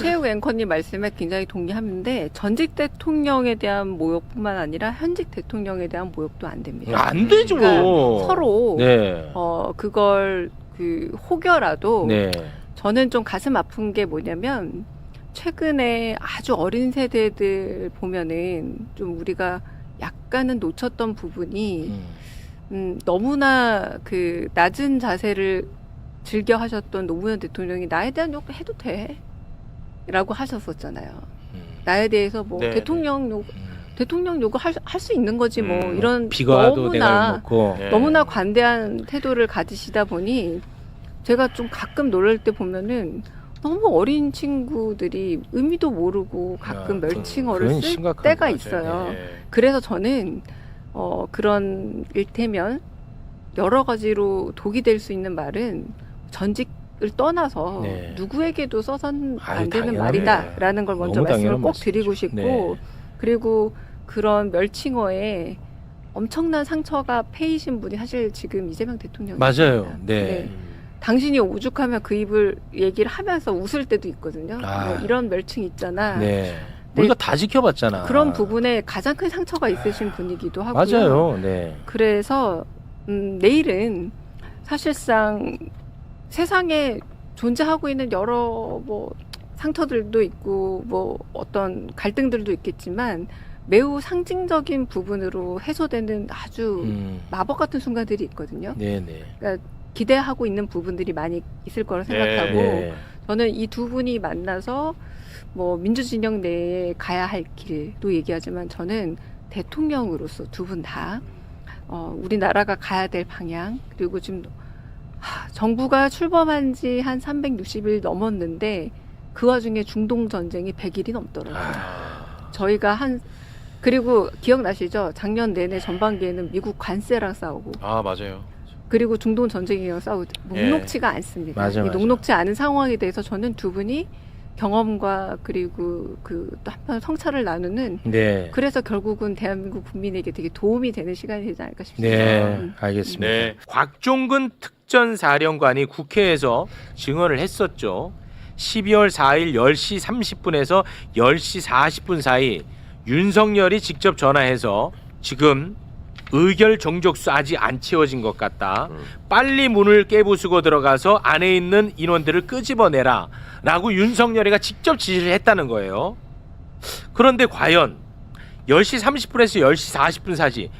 최욱 앵커님 말씀에 굉장히 동의하는데 전직 대통령에 대한 모욕뿐만 아니라 현직 대통령에 대한 모욕도 안 됩니다. 안 되죠. 그러니까 서로 네. 그걸 혹여라도 네. 저는 좀 가슴 아픈 게 뭐냐면 최근에 아주 어린 세대들 보면은 좀 우리가 약간은 놓쳤던 부분이 너무나 그 낮은 자세를 즐겨 하셨던 노무현 대통령이 나에 대한 욕 해도 돼 라고 하셨었잖아요. 나에 대해서 뭐 네, 대통령 욕을 할 수 있는 거지 뭐 이런 비거라도 내가 먹고. 너무나 관대한 태도를 가지시다 보니 제가 좀 가끔 놀랄 때 보면은 너무 어린 친구들이 의미도 모르고 가끔 멸칭어를 그건 쓸 심각한 때가 거죠. 있어요. 예. 그래서 저는 그런 일테면 여러 가지로 독이 될 수 있는 말은 전직을 떠나서 네. 누구에게도 써선 아유, 안 되는 당연하네. 말이다라는 걸 먼저 너무 말씀을 당연한 꼭 말씀이죠. 드리고 싶고 네. 그리고 그런 멸칭어에 엄청난 상처가 패이신 분이 사실 지금 이재명 대통령입니다. 맞아요. 네. 당신이 오죽하면 그 입을 얘기를 하면서 웃을 때도 있거든요. 뭐 이런 멸칭 있잖아. 네. 우리가 다 지켜봤잖아. 그런 부분에 가장 큰 상처가 있으신 분이기도 하고요. 맞아요. 네. 그래서 내일은 사실상 세상에 존재하고 있는 여러 뭐 상처들도 있고 뭐 어떤 갈등들도 있겠지만 매우 상징적인 부분으로 해소되는 아주 마법 같은 순간들이 있거든요. 네네. 그러니까 기대하고 있는 부분들이 많이 있을 거라 생각하고 네. 저는 이 두 분이 만나서 뭐 민주진영 내에 가야 할 길도 얘기하지만 저는 대통령으로서 두 분 다 우리나라가 가야 될 방향 그리고 지금 정부가 출범한 지 한 360일 넘었는데 그 와중에 중동 전쟁이 100일이 넘더라고요. 저희가 그리고 기억나시죠? 작년 내내 전반기에는 미국 관세랑 싸우고 아 맞아요. 그리고 중동 전쟁이랑 싸우고 녹록치가 않습니다. 맞아, 이 맞아. 녹록치 않은 상황에 대해서 저는 두 분이 경험과 그리고 또 한편 성찰을 나누는 네. 그래서 결국은 대한민국 국민에게 되게 도움이 되는 시간이 되지 않을까 싶습니다. 네, 알겠습니다. 네. 곽종근 특전사령관이 국회에서 증언을 했었죠. 12월 4일 10시 30분에서 10시 40분 사이 윤석열이 직접 전화해서 지금 의결 정족수 아직 안 채워진 것 같다. 빨리 문을 깨부수고 들어가서 안에 있는 인원들을 끄집어내라 라고 윤석열이가 직접 지시를 했다는 거예요. 그런데 과연 10시 30분에서 10시 40분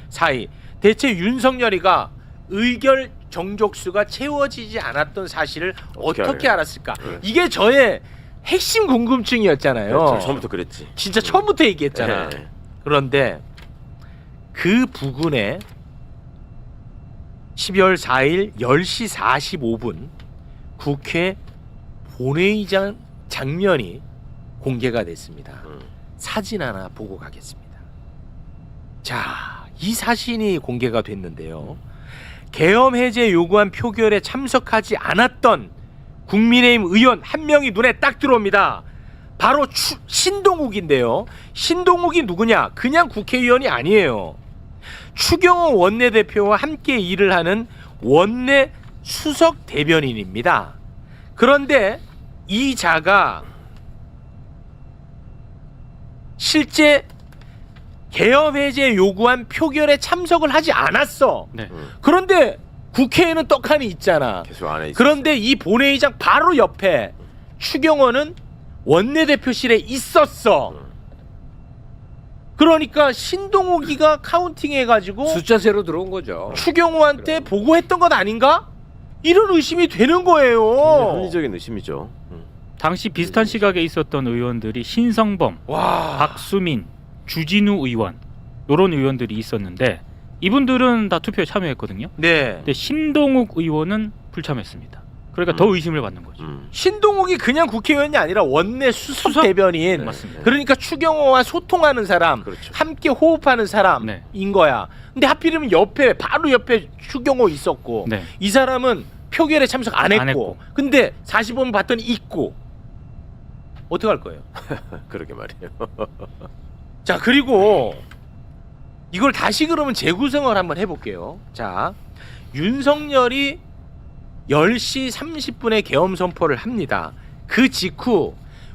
사이 대체 윤석열이가 의결 정족수가 채워지지 않았던 사실을 어떻게 알았을까? 이게 저의 핵심 궁금증이었잖아요. 그렇죠. 처음부터 그랬지. 진짜 처음부터 얘기했잖아. 네. 그런데 그 부근에 12월 4일 10시 45분 국회 본회의장 장면이 공개가 됐습니다. 사진 하나 보고 가겠습니다. 자, 이 사진이 공개가 됐는데요. 계엄 해제 요구안 표결에 참석하지 않았던 국민의힘 의원 한 명이 눈에 딱 들어옵니다. 바로 신동욱인데요. 신동욱이 누구냐? 그냥 국회의원이 아니에요. 추경호 원내대표와 함께 일을 하는 원내 수석 대변인입니다. 그런데 이 자가 실제 계엄 해제 요구안 표결에 참석을 하지 않았어. 그런데 국회에는 떡하니 있잖아. 계속 안에 있었어요. 그런데 이 본회의장 바로 옆에 추경호는 원내대표실에 있었어. 그러니까 신동욱이가 카운팅해가지고 숫자세로 들어온 거죠. 추경호한테 보고했던 것 아닌가? 이런 의심이 되는 거예요. 합리적인 의심이죠. 당시 비슷한 시각에 있었던 의원들이 신성범, 박수민, 주진우 의원 이런 의원들이 있었는데 이분들은 다 투표에 참여했거든요. 네. 근데 신동욱 의원은 불참했습니다. 그러니까 더 의심을 받는 거죠. 신동욱이 그냥 국회의원이 아니라 원내 수석 대변인. 네, 맞습니다. 그러니까 추경호와 소통하는 사람, 함께 호흡하는 사람인 거야. 근데 하필이면 옆에 바로 옆에 추경호 있었고 네. 이 사람은 표결에 참석 안 했고, 안 했고. 근데 45분 봤더니 있고. 어떻게 할 거예요? 그러게 말이에요. 자, 그리고 이걸 다시 그러면 재구성을 한번 해볼게요. 자, 윤석열이 10시 30분에 계엄 선포를 합니다. 그 직후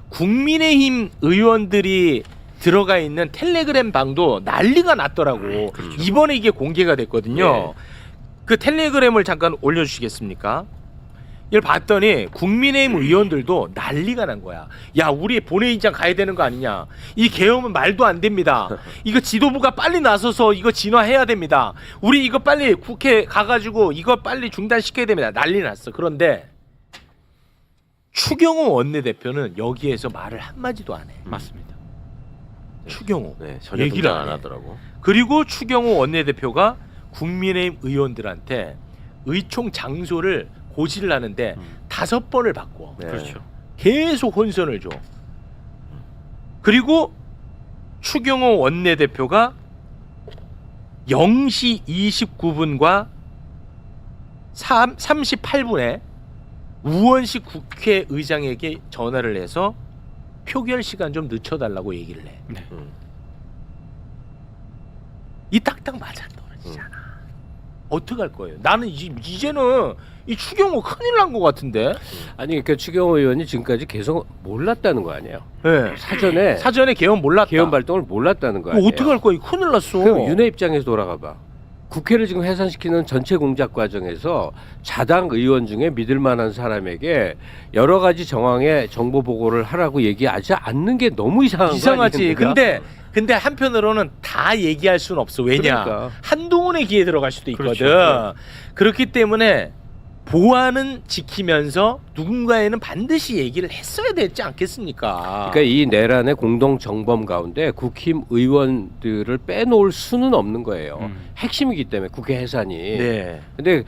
국민의힘 의원들이 들어가 있는 텔레그램 방도 난리가 났더라고. 이번에 이게 공개가 됐거든요. 그 텔레그램을 잠깐 올려주시겠습니까? 이걸 봤더니 국민의힘 의원들도 난리가 난 거야. 야, 우리 본회의장 가야 되는 거 아니냐. 이 계엄은 말도 안 됩니다. 이거 지도부가 빨리 나서서 이거 진화해야 됩니다. 우리 이거 빨리 국회 가가지고 이거 빨리 중단시켜야 됩니다. 난리 났어. 그런데 추경호 원내대표는 여기에서 말을 한마디도 안 해. 맞습니다. 추경호. 네, 전혀 얘기를 등장 안 안 해. 하더라고. 그리고 추경호 원내대표가 국민의힘 의원들한테 의총 장소를 고지를 하는데 5번을 바꿔. 네. 그렇죠. 계속 혼선을 줘. 그리고 추경호 원내대표가 0시 29분과 38분에 우원식 국회의장에게 전화를 해서 표결 시간 좀 늦춰달라고 얘기를 해. 네. 이 딱딱 맞아 떨어지잖아. 어떡할 거예요? 나는 이제는 이 추경호 큰일 난 것 같은데. 아니 그러니까 추경호 의원이 지금까지 계속 몰랐다는 거 아니에요? 네. 사전에 계엄 몰랐다. 계엄 발동을 몰랐다는 거 아니에요? 어떡할 거야? 큰일 났어. 그럼 윤회 입장에서 돌아가 봐. 국회를 지금 해산시키는 전체 공작 과정에서 자당 의원 중에 믿을 만한 사람에게 여러 가지 정황의 정보 보고를 하라고 얘기하지 않는 게 너무 이상한 거 이상하지. 아닙니까? 근데 한편으로는 다 얘기할 수는 없어. 왜냐? 그러니까. 한동훈의 기에 들어갈 수도 있거든. 그렇죠. 그렇기 때문에 보안은 지키면서 누군가에는 반드시 얘기를 했어야 되지 않겠습니까? 그러니까 이 내란의 공동 정범 가운데 국힘 의원들을 빼놓을 수는 없는 거예요. 핵심이기 때문에 국회 해산이. 네. 근데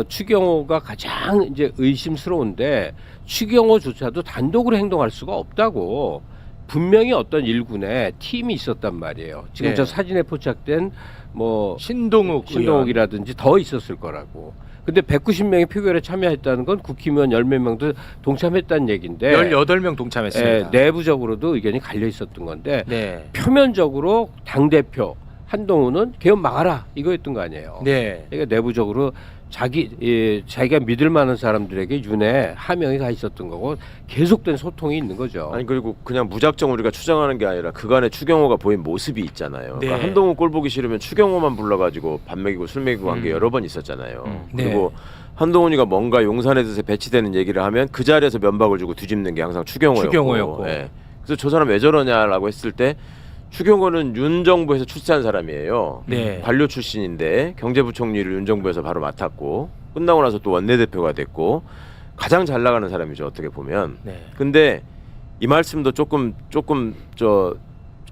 추경호가 가장 이제 의심스러운데 추경호조차도 단독으로 행동할 수가 없다고. 분명히 어떤 일군에 팀이 있었단 말이에요. 지금 네. 저 사진에 포착된 뭐 신동욱이라든지 더 있었을 거라고. 근데 190명이 표결에 참여했다는 건 국힘의원 10몇 명도 동참했다는 얘기인데 18명 동참했습니다. 내부적으로도 의견이 갈려 있었던 건데 네. 표면적으로 당대표 한동훈은 계엄 막아라 이거였던 거 아니에요. 네. 그러니까 내부적으로 자기가 믿을 만한 사람들에게 윤회 하명이 가 있었던 거고 계속된 소통이 있는 거죠. 아니 그리고 그냥 무작정 우리가 추정하는 게 아니라 그간의 추경호가 보인 모습이 있잖아요. 네. 그러니까 한동훈 꼴 보기 싫으면 추경호만 불러가지고 밥 먹이고 술 먹이고 한 게 여러 번 있었잖아요. 그리고 한동훈이가 뭔가 용산에 대해서 배치되는 얘기를 하면 그 자리에서 면박을 주고 뒤집는 게 항상 추경호였고. 예. 그래서 저 사람 왜 저러냐라고 했을 때 추경호는 윤 정부에서 출세한 사람이에요. 네. 관료 출신인데 경제부총리를 윤 정부에서 바로 맡았고 끝나고 나서 또 원내대표가 됐고 가장 잘 나가는 사람이죠 어떻게 보면. 네. 근데 이 말씀도 조금 저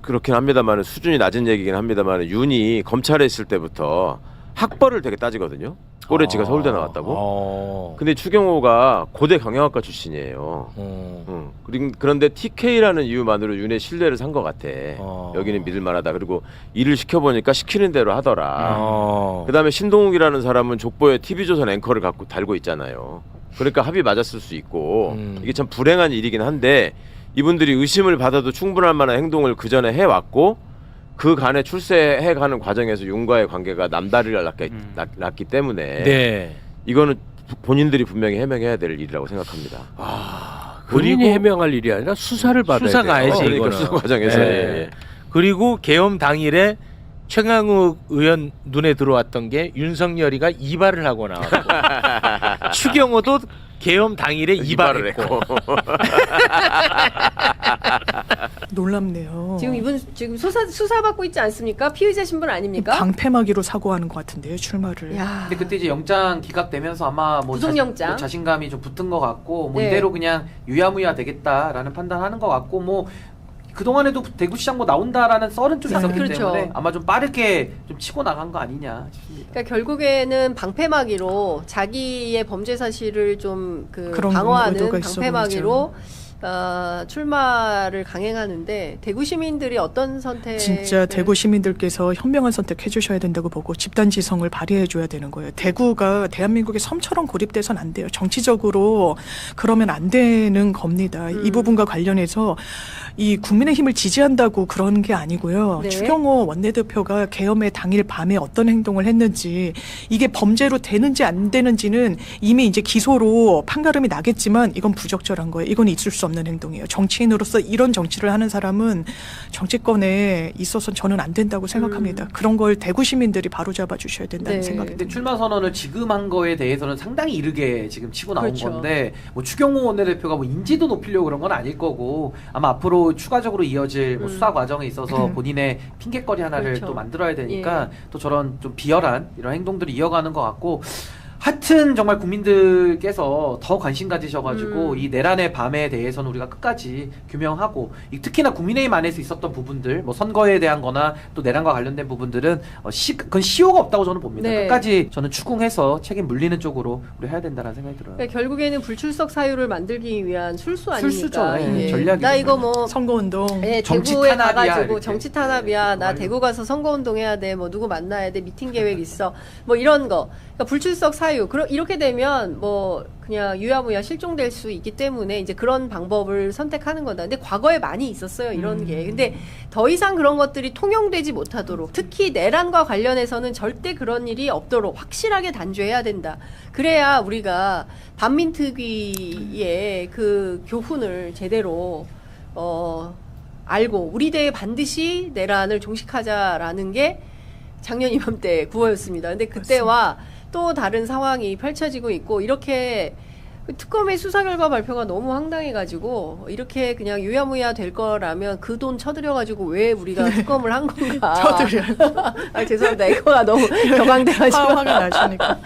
그렇긴 합니다만 수준이 낮은 얘기긴 합니다만 윤이 검찰에 있을 때부터 학벌을 되게 따지거든요. 꼬레지가 서울대 나왔다고. 근데 추경호가 고대 경영학과 출신이에요. 그런데 TK라는 이유만으로 윤의 신뢰를 산 것 같아. 여기는 믿을 만하다. 그리고 일을 시켜보니까 시키는 대로 하더라. 그다음에 신동욱이라는 사람은 족보에 TV조선 앵커를 갖고 달고 있잖아요. 그러니까 합이 맞았을 수 있고 이게 참 불행한 일이긴 한데 이분들이 의심을 받아도 충분할 만한 행동을 그 전에 해왔고 그 간에 출세해가는 과정에서 윤과의 관계가 남다리를 낳기 때문에 네. 이거는 본인들이 분명히 해명해야 될 일이라고 생각합니다. 본인이 해명할 일이 아니라 수사를 받아야 수사 돼요. 가야지 그러니까 이거는. 수사 과정에서. 네. 예. 그리고 계엄 당일에 최강욱 의원 눈에 들어왔던 게 윤석열이가 이발을 하고 나왔고 추경호도 계엄 당일에 이발을 했고. 놀랍네요. 지금 이분 지금 수사받고 있지 않습니까? 피의자 신분 아닙니까? 방패막이로 사고하는 것 같은데요, 출마를. 야. 근데 그때 이제 영장 기각되면서 아마 뭐 구속영장. 자신감이 좀 붙은 것 같고 뭐 네. 이대로 그냥 유야무야 되겠다라는 판단하는 것 같고 뭐 그동안에도 대구시장 뭐 나온다라는 썰은 좀 있었기 그렇죠. 때문에 아마 좀 빠르게 좀 치고 나간 거 아니냐 싶습니다. 그러니까 결국에는 방패막이로 자기의 범죄 사실을 좀 그런 방어하는 의도가 있어 방패막이로 출마를 강행하는데 대구 시민들이 어떤 선택? 진짜 대구 시민들께서 현명한 선택해 주셔야 된다고 보고 집단지성을 발휘해 줘야 되는 거예요. 대구가 대한민국의 섬처럼 고립돼서는 안 돼요. 정치적으로 그러면 안 되는 겁니다. 이 부분과 관련해서 이 국민의힘을 지지한다고 그런 게 아니고요. 네. 추경호 원내대표가 계엄의 당일 밤에 어떤 행동을 했는지 이게 범죄로 되는지 안 되는지는 이미 이제 기소로 판가름이 나겠지만 이건 부적절한 거예요. 이건 있을 수 없는 행동이에요. 정치인으로서 이런 정치를 하는 사람은 정치권에 있어서 저는 안 된다고 생각합니다. 그런 걸 대구 시민들이 바로잡아 주셔야 된다는 생각이 근데 듭니다. 출마 선언을 지금 한 거에 대해서는 상당히 이르게 지금 치고 나온 그렇죠. 건데 뭐 추경호 원내대표가 뭐 인지도 높이려고 그런 건 아닐 거고 아마 앞으로 추가적으로 이어질 뭐 수사 과정에 있어서 본인의 핑계거리 하나를 그렇죠. 또 만들어야 되니까 또 저런 좀 비열한 이런 행동들을 이어가는 것 같고 하여튼 정말 국민들께서 더 관심 가지셔가지고 이 내란의 밤에 대해서는 우리가 끝까지 규명하고 특히나 국민의힘 안에서 있었던 부분들 뭐 선거에 대한 거나 또 내란과 관련된 부분들은 그건 시효가 없다고 저는 봅니다. 네. 끝까지 저는 추궁해서 책임 물리는 쪽으로 우리 해야 된다는 생각이 들어요. 그러니까 결국에는 불출석 사유를 만들기 위한 술수 아닙니까? 술수죠. 이게. 전략이죠. 나 이거 뭐 선거운동. 네, 정치 대구에 탄압이야, 가가지고 이렇게. 정치 탄압이야. 나 대구 가서 선거운동 해야 돼. 뭐 누구 만나야 돼. 미팅 계획 있어. 뭐 이런 거. 그러니까 불출석 사유. 이렇게 되면 뭐 그냥 유야무야 실종될 수 있기 때문에 이제 그런 방법을 선택하는 거다. 근데 과거에 많이 있었어요. 이런 게. 근데 더 이상 그런 것들이 통용되지 못하도록 특히 내란과 관련해서는 절대 그런 일이 없도록 확실하게 단죄해야 된다. 그래야 우리가 반민특위의 그 교훈을 제대로 알고 우리 대에 반드시 내란을 종식하자라는 게 작년 이맘때 구호였습니다. 근데 그때와 또 다른 상황이 펼쳐지고 있고 이렇게 특검의 수사 결과 발표가 너무 황당해가지고 이렇게 그냥 유야무야 될 거라면 그 돈 쳐들여가지고 왜 우리가 특검을 한 건가? 쳐들여. 아 죄송합니다. 에코가 너무 격앙돼가지고 화가 나시니까.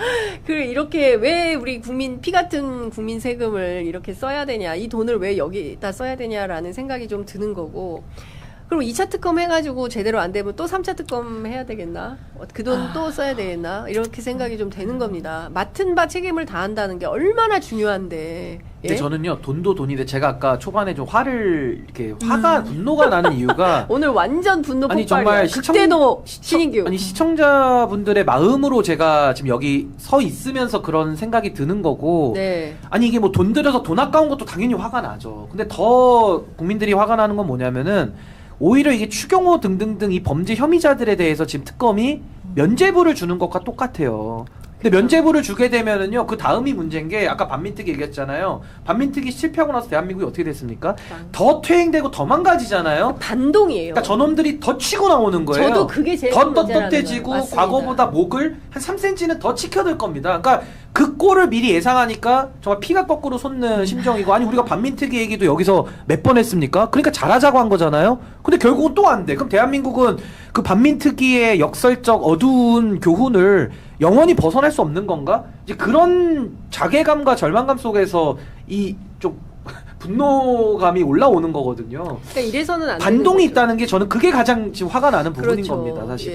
이렇게 왜 우리 국민 피 같은 국민 세금을 이렇게 써야 되냐? 이 돈을 왜 여기다 써야 되냐라는 생각이 좀 드는 거고. 그럼 2차 특검 해가지고 제대로 안 되면 또 3차 특검 해야 되겠나? 그 돈 또 써야 되겠나? 이렇게 생각이 좀 되는 겁니다. 맡은 바 책임을 다한다는 게 얼마나 중요한데. 근데 저는요 돈도 돈인데 제가 아까 초반에 좀 분노가 나는 이유가 오늘 완전 분노 폭발이야. 아니 정말 그때도 신인규. 아니 시청자분들의 마음으로 제가 지금 여기 서 있으면서 그런 생각이 드는 거고 네. 아니 이게 뭐 돈 들여서 돈 아까운 것도 당연히 화가 나죠. 근데 더 국민들이 화가 나는 건 뭐냐면은 오히려 이게 추경호 등등등 이 범죄 혐의자들에 대해서 지금 특검이 면죄부를 주는 것과 똑같아요. 근데 면죄부를 주게 되면은요 그 다음이 문제인 게 아까 반민특위 얘기했잖아요. 반민특위 실패하고 나서 대한민국이 어떻게 됐습니까? 더 퇴행되고 더 망가지잖아요. 반동이에요. 그러니까 저놈들이 더 치고 나오는 거예요. 저도 그게 제일 더 문제라는 떳떳해지고 거예요. 맞습니다. 과거보다 목을 한 3cm는 더 치켜들 겁니다. 그러니까 그 꼴을 미리 예상하니까 정말 피가 거꾸로 솟는 심정이고 아니 우리가 반민특위 얘기도 여기서 몇 번 했습니까? 그러니까 잘하자고 한 거잖아요. 근데 결국은 또 안 돼. 그럼 대한민국은 그 반민특위의 역설적 어두운 교훈을 영원히 벗어날 수 없는 건가? 이제 그런 자괴감과 절망감 속에서 이 좀 분노감이 올라오는 거거든요. 그러니까 이래서는 안 반동이 되는 거죠. 있다는 게 저는 그게 가장 지금 화가 나는 부분인 그렇죠. 겁니다, 사실. 예.